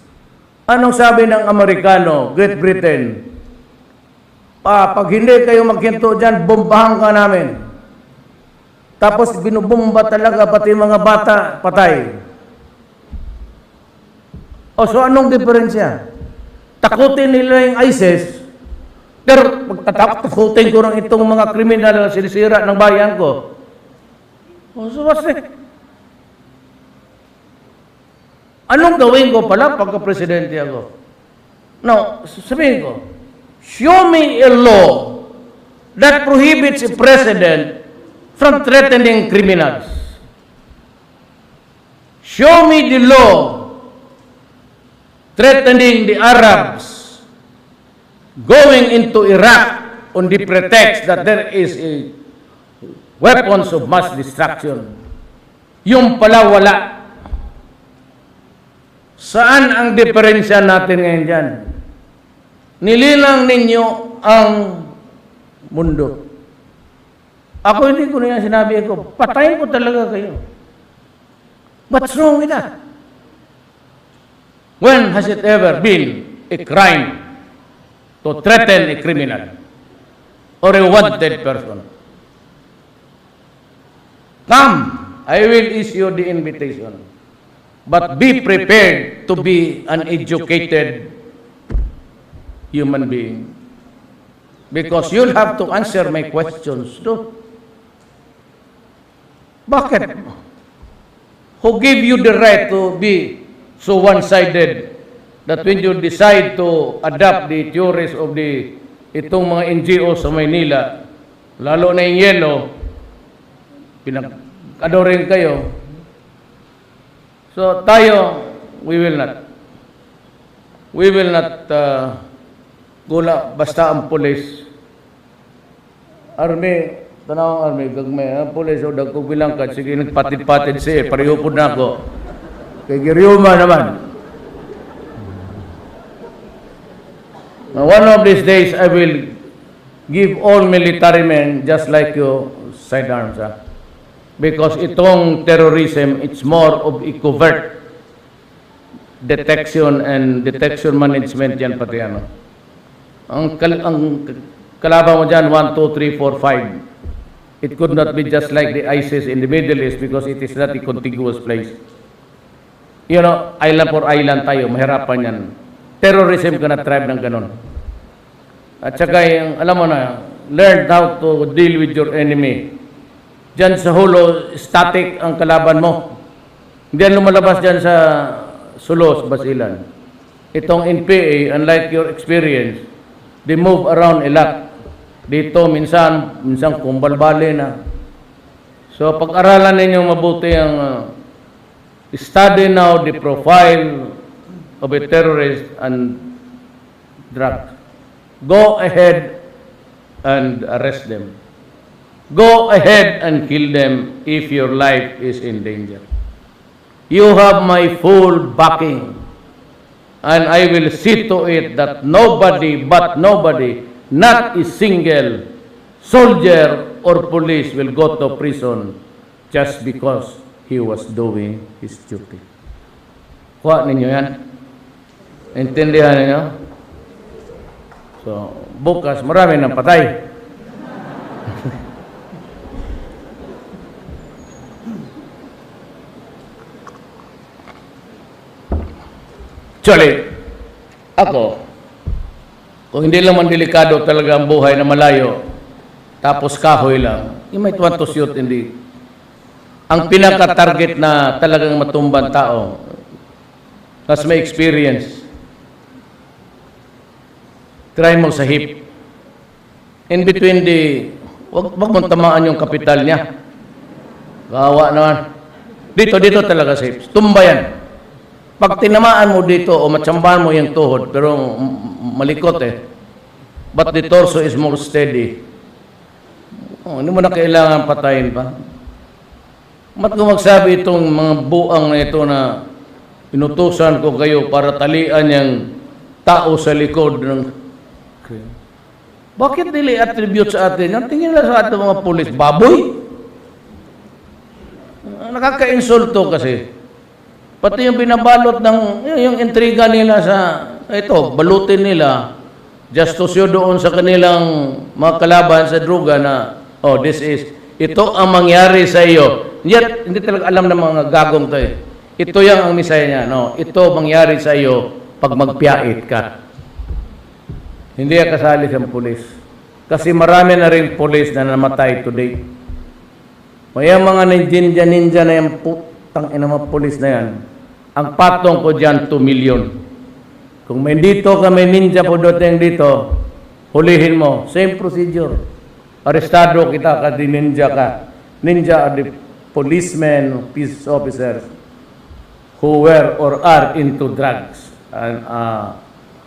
anong sabi ng Amerikano, Great Britain? Pag hindi kayo maghinto dyan, bombahan ka namin. Tapos binubomba talaga pati mga bata, patay. O so anong diferensya? Takutin nila yung ISIS, pero pagtatakutin ko ng itong mga kriminal na sinisira ng bayan ko. O so what's it? Anong gawin ko pala pagka-presidente ako? Now, sabihin ko, show me a law that prohibits a president from threatening criminals. Show me the law threatening the Arabs going into Iraq on the pretext that there is a weapons of mass destruction. Yung pala wala. Saan ang diferensya natin ngayon dyan? Nililang ninyo ang mundo. Ako hindi ko na yan sinabi ko, patayin ko talaga kayo. What's wrong with that? When has it ever been a crime to threaten a criminal or a wanted person? Come, I will issue the invitation. But be prepared to be an educated human being. Because you'll have to answer my questions too. Bakit? Who gave you the right to be so one-sided that when you decide to adopt the theories of itong mga NGO sa Maynila, lalo na yung yellow, pinag-ano rin kayo. So tayo, we will not gula basta ang pulis. Army, tanawang army, gagmay, ang pulis o dagkubilang ka, sige nagpatid-patid siya, pareho po na ako. Kay Giriuma naman. Now, one of these days, I will give all military men just like you sidearms. Because itong terrorism, it's more of a covert detection and detection management yan pati ano. Ang kalaban mo dyan, 1, 2, 3, 4, 5. It could not be just like the ISIS in the Middle East because it is not a contiguous place. You know, island for island tayo, mahirapan yan. Terrorism cannot thrive ng ganon. At saka yung, alam mo na, learn how to deal with your enemy. Diyan sa hulo, static ang kalaban mo. Hindi yan lumalabas dyan sa Sulos, Basilan. Itong NPA, unlike your experience, they move around a lot. Dito, minsan kumbalbali na. So, pag-aralan ninyo mabuti ang study now the profile of a terrorist and drug. Go ahead and arrest them. Go ahead and kill them if your life is in danger. You have my full backing, and I will see to it that nobody not a single soldier or police will go to prison just because he was doing his duty. Kuha ninyo yan. Intindihan ninyo? So, bukas marami nang patay. Actually, ako, kung hindi lang man delikado talaga ang buhay na malayo, tapos kahoy lang, you might want to shoot hindi. Ang pinaka-target na talagang matumban tao, tas may experience, try mo sa hip. In between wag mong tamaan yung kapital niya. Kawawa naman. Dito talaga sa hip. Tumba yan. Pag tinamaan mo dito o matsambahan mo yung tuhod, pero malikot but the torso is more steady. Hindi mo na kailangan patayin pa. Mat ko magsabi itong mga buang na ito na inutusan ko kayo para talian yung tao sa likod ng... Bakit nila attribute sa atin? Ang tingin nila sa atin mga pulis, baboy? Nakaka-insulto kasi. Pati yung binabalot ng, yung intriga nila sa, ito, balutin nila, just to show doon sa kanilang mga kalaban sa droga na, oh, ito ang mangyari sa iyo. Yet, hindi talaga alam ng mga gagong to Ito yung ang misaya niya, no? Ito mangyari sa iyo pag magpiyait ka. Hindi ka kasali sa pulis. Kasi marami na rin pulis na namatay today. May mga ninja na yung putang ina mga pulis na yan. Ang patong ko dyan, 2 million. Kung may dito ka, may ninja po dating dito, hulihin mo. Same procedure. Arestado kita ka, di ninja ka. Ninja are the policemen, peace officers who were or are into drugs. And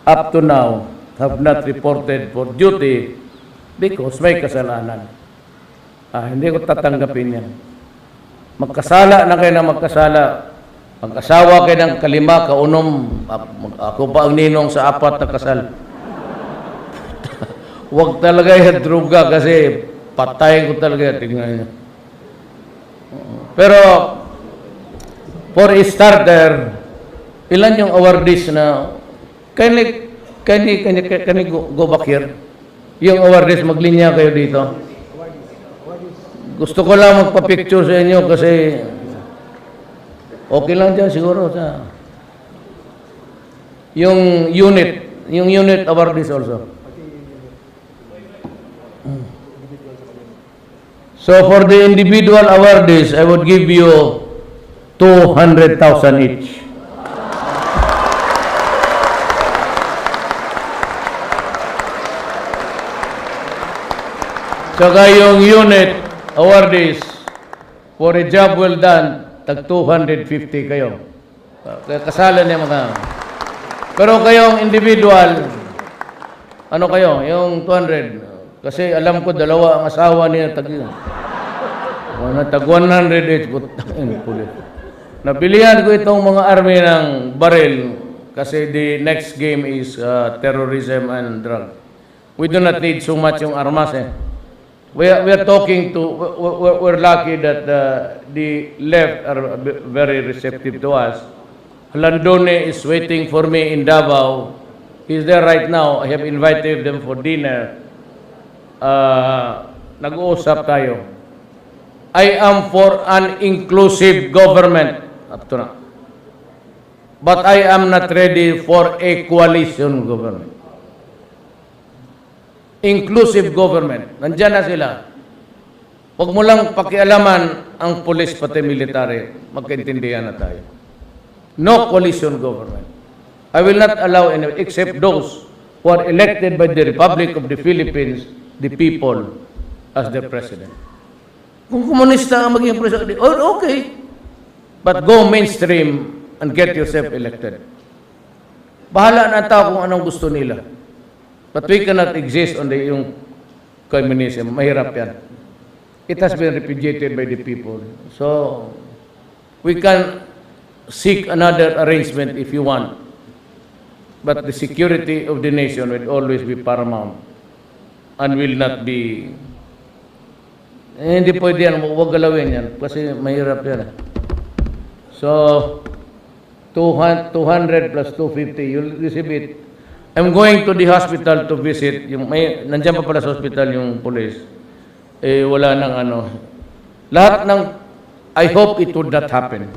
up to now, have not reported for duty because may kasalanan. Hindi ko tatanggapin yan. Magkasala na kayo na magkasala. Mag-asawa kayo ng kalima, kaunom, ako pa ang ninong sa 4 na kasal. Huwag talaga yung druga kasi patayin ko talaga. Tingnan niyo. Pero, for a starter, ilan yung awardees na, can you go back here? Yung awardees, maglinya kayo dito. Gusto ko lang magpa-picture sa inyo kasi okay lang dyan siguro sa yung unit awardees also. So for the individual awardees, I would give you 200,000 each. Saka yung unit awardees for a job well done, tag 250 kayo. Kasalan niya mga. Pero kayong individual, ano kayo? Yung 200. Kasi alam ko, dalawa ang asawa niya tag 100 each. Napilihan ko itong mga army ng baril kasi the next game is terrorism and drug. We do not need so much yung armas We are talking to, we're lucky that the left are very receptive to us. Landone is waiting for me in Davao. He's there right now. I have invited them for dinner. Nag-uusap tayo. I am for an inclusive government up to now. But I am not ready for a coalition government. Inclusive government. Nandiyan na sila. Huwag mo lang pakialaman ang police pati military. Magkaintindihan na tayo. No coalition government. I will not allow any, except those who are elected by the Republic of the Philippines, the people, as their president. Kung komunista ang maging president, oh, okay. But go mainstream and get yourself elected. Bahala na ang tao kung anong gusto nila. But we cannot exist on the yung communism. Mahirap yan. It has been repudiated by the people. So, we can seek another arrangement if you want. But the security of the nation will always be paramount. and will not be, hindi pwede yan, huwag galawin yan, kasi mahirap yan. So, 200 plus 250, you'll receive it. I'm going to the hospital to visit, nandiyan pa pala sa hospital yung police, wala nang ano. Lahat ng, I hope it would not happen.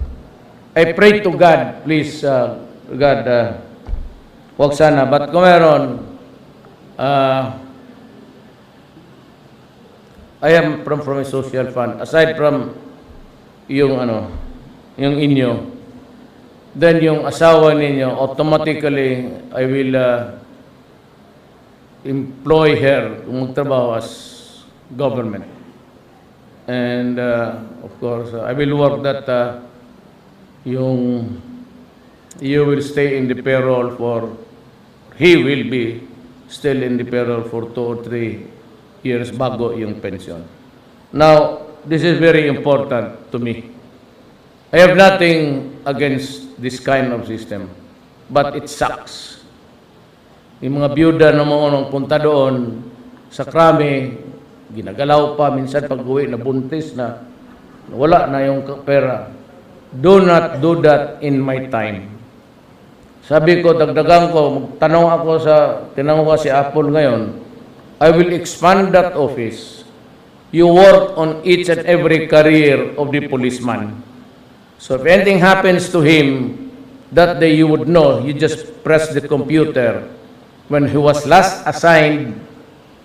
I pray to God, please, God, wag sana, but kung meron, I am from a social fund. Aside from yung yung inyo, then yung asawa ninyo, automatically I will employ her kung magtrabaho as government. And of course, I will work that you will stay in the payroll he will be still in the payroll for 2 or 3 years bago yung pension. Now, this is very important to me. I have nothing against this kind of system, but it sucks. Yung mga byuda na mga punta doon sa krami, ginagalaw pa, minsan pag-uwi na buntis na, wala na yung pera. Do not do that in my time. Sabi ko, dagdagan ko, tinanong ko si Apple ngayon, I will expand that office. You work on each and every career of the policeman. So if anything happens to him, that day you would know, you just press the computer when he was last assigned,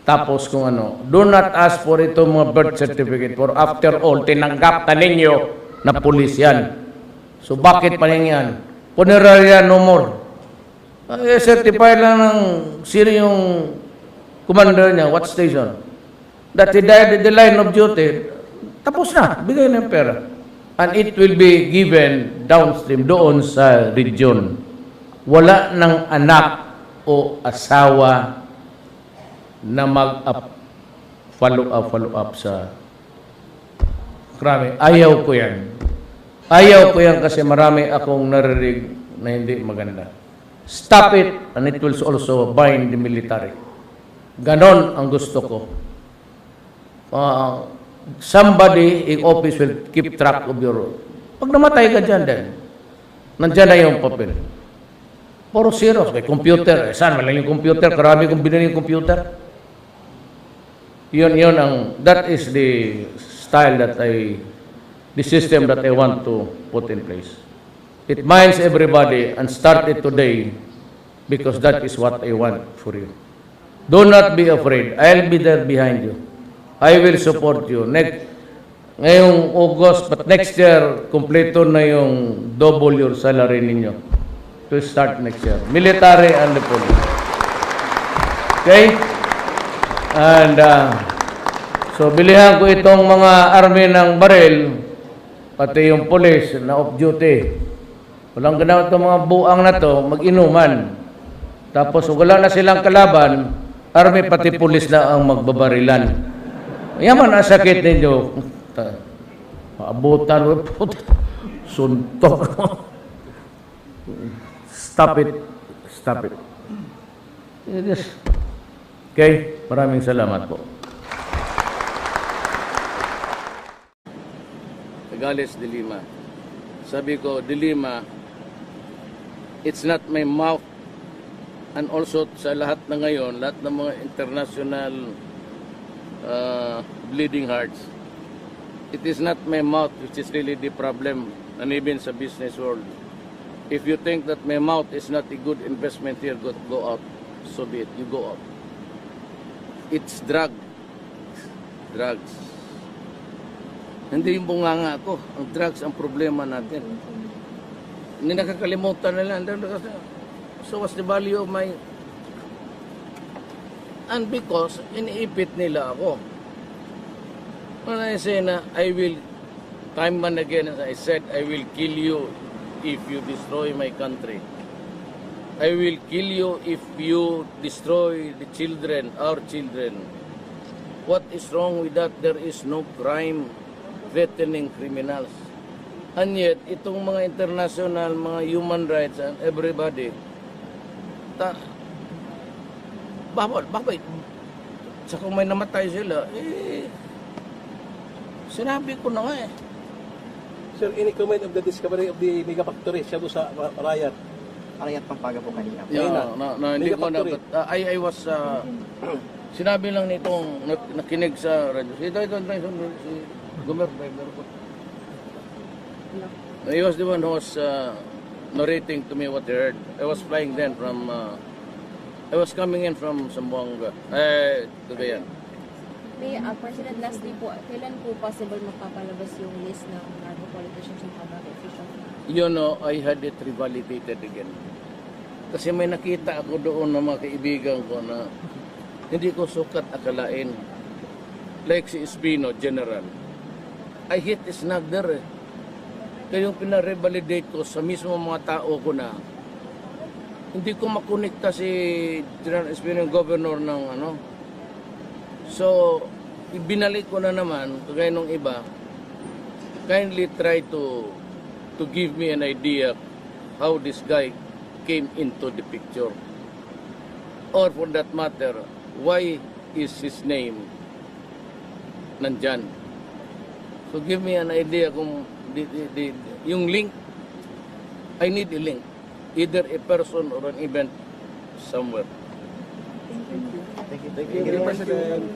tapos kung ano. Do not ask for ito mga birth certificate, for after all, tinanggap na ninyo na pulis yan. So bakit pa yan? Punerarya no more. Certify lang ng sino yung commander niya, what station. That he died in the line of duty, tapos na, bigay ng pera. And it will be given downstream doon sa region. Wala ng anak o asawa na mag-follow up sa krami. Ayaw ko yan. Ayaw ko yan kasi marami akong narinig na hindi maganda. Stop it, and it will also bind the military. Ganon ang gusto ko. Somebody in office will keep track of your... Pag namatay ka dyan din, nandyan na yung papel. Puro zeros. May computer. Saan? Wala yung computer. Karami kong binili yung computer. Yun ang... That is the style that the system that I want to put in place. It binds everybody and start it today because that is what I want for you. Do not be afraid. I'll be there behind you. I will support you. Ngayong August, but next year, kompleto na yung double your salary ninyo to start next year. Military and the police. Okay? And so, bilihan ko itong mga army ng baril, pati yung police na off-duty. Walang ganaw itong mga buang na to, mag-inuman. Tapos, wala na silang kalaban, army pati pulis na ang magbabarilan. Yaman ang sakit ninyo. Maabutan. Suntok. Stop it. Stop it. Okay? Maraming salamat po. Tagales de Lima. Sabi ko, de Lima, it's not my mouth. And also sa lahat na ngayon, lahat ng mga international bleeding hearts, it is not my mouth which is really the problem, and even sa business world. If you think that my mouth is not a good investment here, go out. So be it, you go out. It's drugs. Hindi yung bunganga ko. Ang drugs ang problema natin. Hindi nakakalimutan nila. So what's the value of my... And because iniipit nila ako. When I say na I will, time and again as I said, I will kill you if you destroy my country. I will kill you if you destroy the children, our children. What is wrong with that? There is no crime threatening criminals. And yet, itong mga international, mga human rights and everybody, bakit? Sa kung may namatay sila, sinabi ko na nga eh. Sir, any comment of the discovery of the mega factory siya doon sa Rayat? Arayat Pampaga po kanina. Hindi Mega ko na, factory. I was, sinabi lang nitong nakinig sa radyo. Ito, si Gomer, driver ko. He was the one who was narrating to me what he heard. I was flying then from, I was coming in from Zamboanga, Cagayan. May President, lastly po, kailan po possible magpapalabas yung list ng narco politicians and public officials? You know, I had it revalidated again. Kasi may nakita ako doon ng mga kaibigan ko na hindi ko sukat akalain. Like si Espino, General. I hit his snagder eh. Kaya yung pinarevalidate ko sa mismo mga tao ko na hindi ko makonekta si General Espino, yung governor ng ano. So, binalik ko na naman, kagaya nung iba, kindly try to give me an idea how this guy came into the picture. Or for that matter, why is his name nandyan? So give me an idea kung yung link, I need a link. Either a person or an event somewhere. Thank you, President.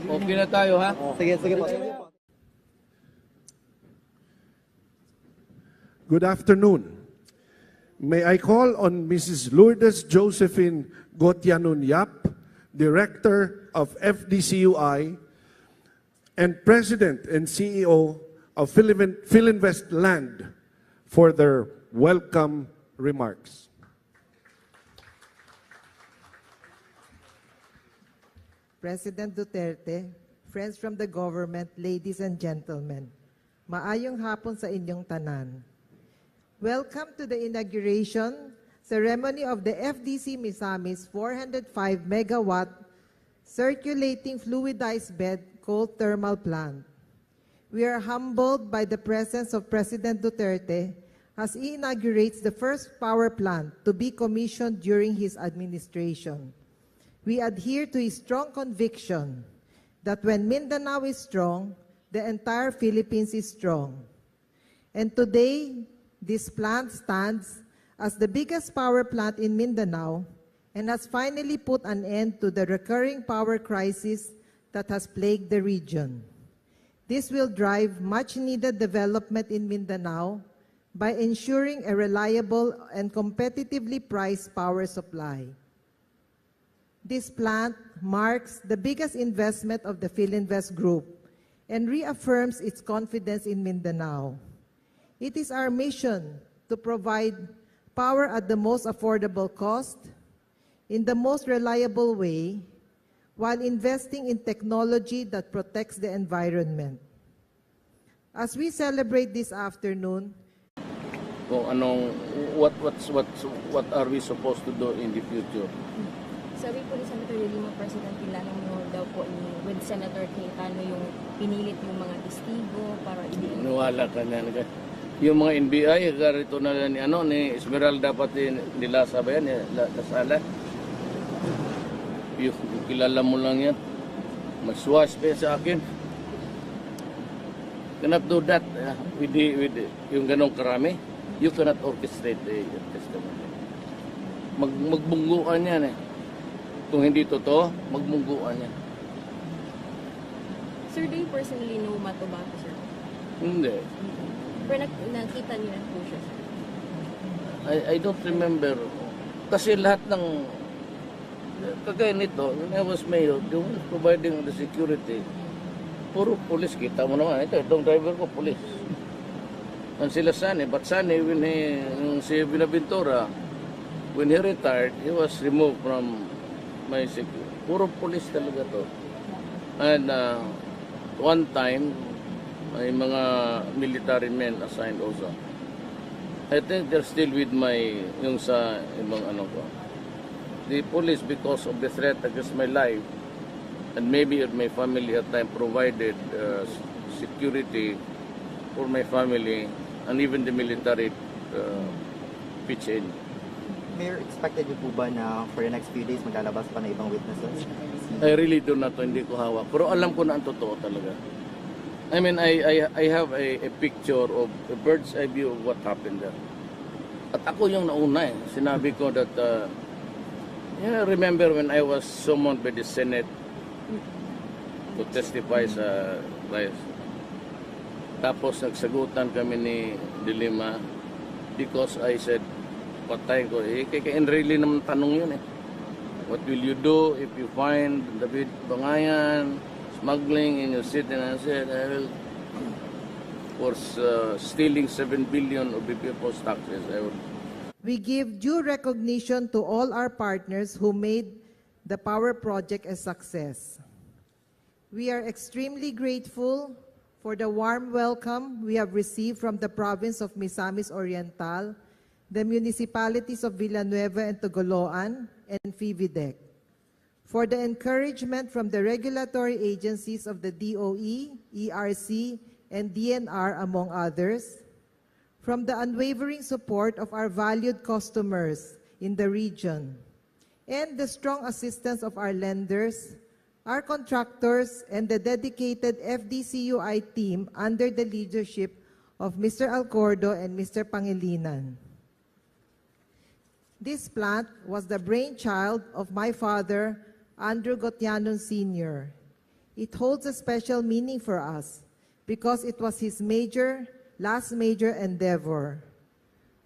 Okay na tayo ha? Sige po. Good afternoon. May I call on Mrs. Lourdes Josephine Gotianun Yap, Director of FDCUI and President and CEO of Philinvest Land, for their welcome remarks. President Duterte, friends from the government, ladies and gentlemen, maayong hapon sa inyong tanan. Welcome to the inauguration ceremony of the FDC Misamis 405 megawatt circulating fluidized bed cold thermal plant. We are humbled by the presence of President Duterte as he inaugurates the first power plant to be commissioned during his administration. We adhere to his strong conviction that when Mindanao is strong, the entire Philippines is strong. And today, this plant stands as the biggest power plant in Mindanao and has finally put an end to the recurring power crisis that has plagued the region. This will drive much-needed development in Mindanao by ensuring a reliable and competitively priced power supply. This plant marks the biggest investment of the Philinvest Group and reaffirms its confidence in Mindanao. It is our mission to provide power at the most affordable cost, in the most reliable way, while investing in technology that protects the environment. As we celebrate this afternoon, Kung anong, what are we supposed to do in the future? Sabi po ni Senator Lima, President Trillanes daw po with Senator Cayetano yung pinilit yung mga testigo para Nuwala ka na. Yung mga NBI, garito na ni Esmeralda dapat nila sabayan, kasala. Yung kilala mo lang yan. Maswas pa sa akin. Cannot do that with yung ganong karami. You cannot orchestrate the testimony. Magbungguan yan eh. Kung hindi totoo, magbungguan yan. Sir, do you personally know Matobato, sir? Hindi. Pero nakita niyo na po siya, sir? I don't remember. Kasi lahat ng kagaya nito, when I was mayor, the one providing the security, puro police. Kita mo naman, itong driver ko, police. And sila Sani, but Sani, si Binaventura, when he retired, he was removed from my security. Puro police talaga to. And one time, may mga military men assigned also. I think they're still with yung sa ibang ko. The police, because of the threat against my life, and maybe my family at time provided security for my family, and even the military pitch in. Mayor, expected niyo po ba na for the next few days maglalabas pa na ibang witnesses? I really do not, hindi ko hawak. Pero alam ko na ang totoo talaga. I mean, I have a picture of a bird's eye view of what happened there. At ako yung nauna eh. Sinabi ko that, remember when I was summoned by the Senate to testify sa rice. Tapos nagsagutan kami ni Lima because I said, patay ko. Kaya really naman tanong yun eh. What will you do if you find David Bangayan smuggling in your city? And I said, I will, for stealing 7 billion of the people's taxes, I will. We give due recognition to all our partners who made the power project a success. We are extremely grateful for the warm welcome we have received from the province of Misamis Oriental, the municipalities of Villanueva and Tugoloan, and Fividec, for the encouragement from the regulatory agencies of the DOE, ERC, and DNR, among others, from the unwavering support of our valued customers in the region, and the strong assistance of our lenders, our contractors, and the dedicated FDCUI team under the leadership of Mr. Alcordo and Mr. Pangilinan. This plant was the brainchild of my father, Andrew Gotianon Sr. It holds a special meaning for us because it was his last major endeavor.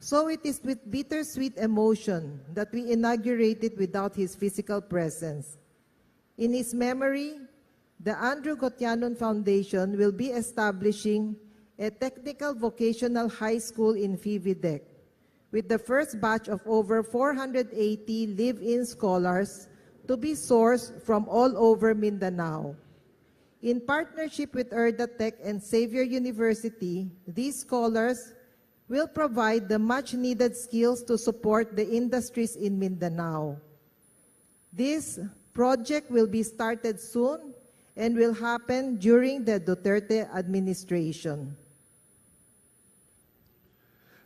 So it is with bittersweet emotion that we inaugurate it without his physical presence. In his memory, the Andrew Gotianon Foundation will be establishing a technical vocational high school in Fividec, with the first batch of over 480 live-in scholars to be sourced from all over Mindanao. In partnership with ERDATech and Xavier University, these scholars will provide the much-needed skills to support the industries in Mindanao. This project will be started soon and will happen during the Duterte administration.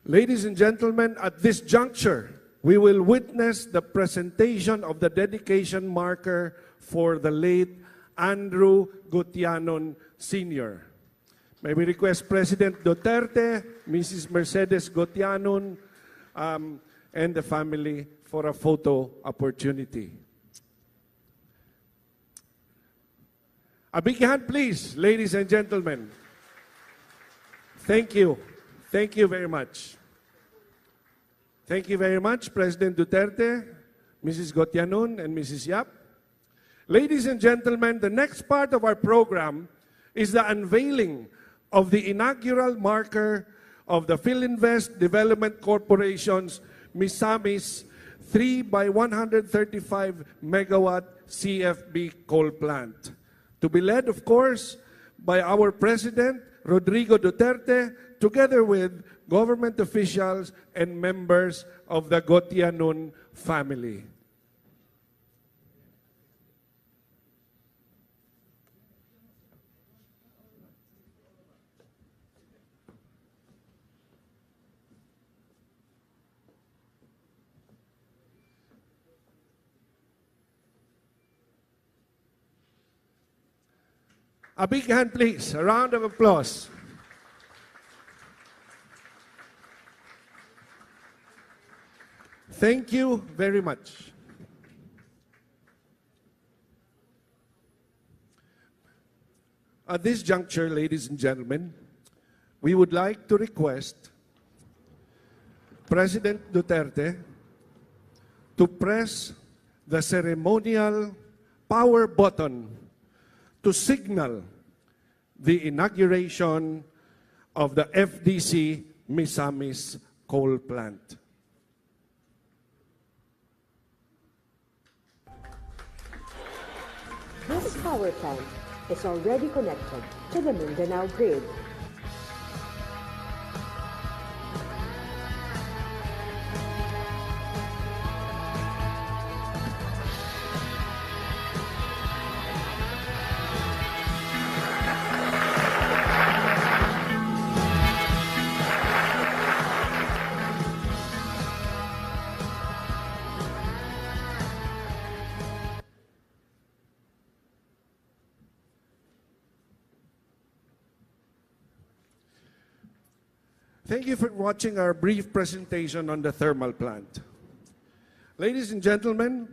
Ladies and gentlemen, at this juncture, we will witness the presentation of the dedication marker for the late Andrew Gotianon Sr. May we request President Duterte, Mrs. Mercedes Gotianon, and the family for a photo opportunity. A big hand, please, ladies and gentlemen. Thank you. Thank you very much. Thank you very much, President Duterte, Mrs. Gotianon, and Mrs. Yap. Ladies and gentlemen, the next part of our program is the unveiling of the inaugural marker of the Philinvest Development Corporation's Misamis 3 by 135 megawatt CFB coal plant. To be led, of course, by our President, Rodrigo Duterte, together with government officials and members of the Gotianon family. A big hand, please. A round of applause. Thank you very much. At this juncture, ladies and gentlemen, we would like to request President Duterte to press the ceremonial power button to signal the inauguration of the FDC Misamis coal plant. This power plant is already connected to the Mindanao grid. Thank you for watching our brief presentation on the thermal plant. Ladies and gentlemen,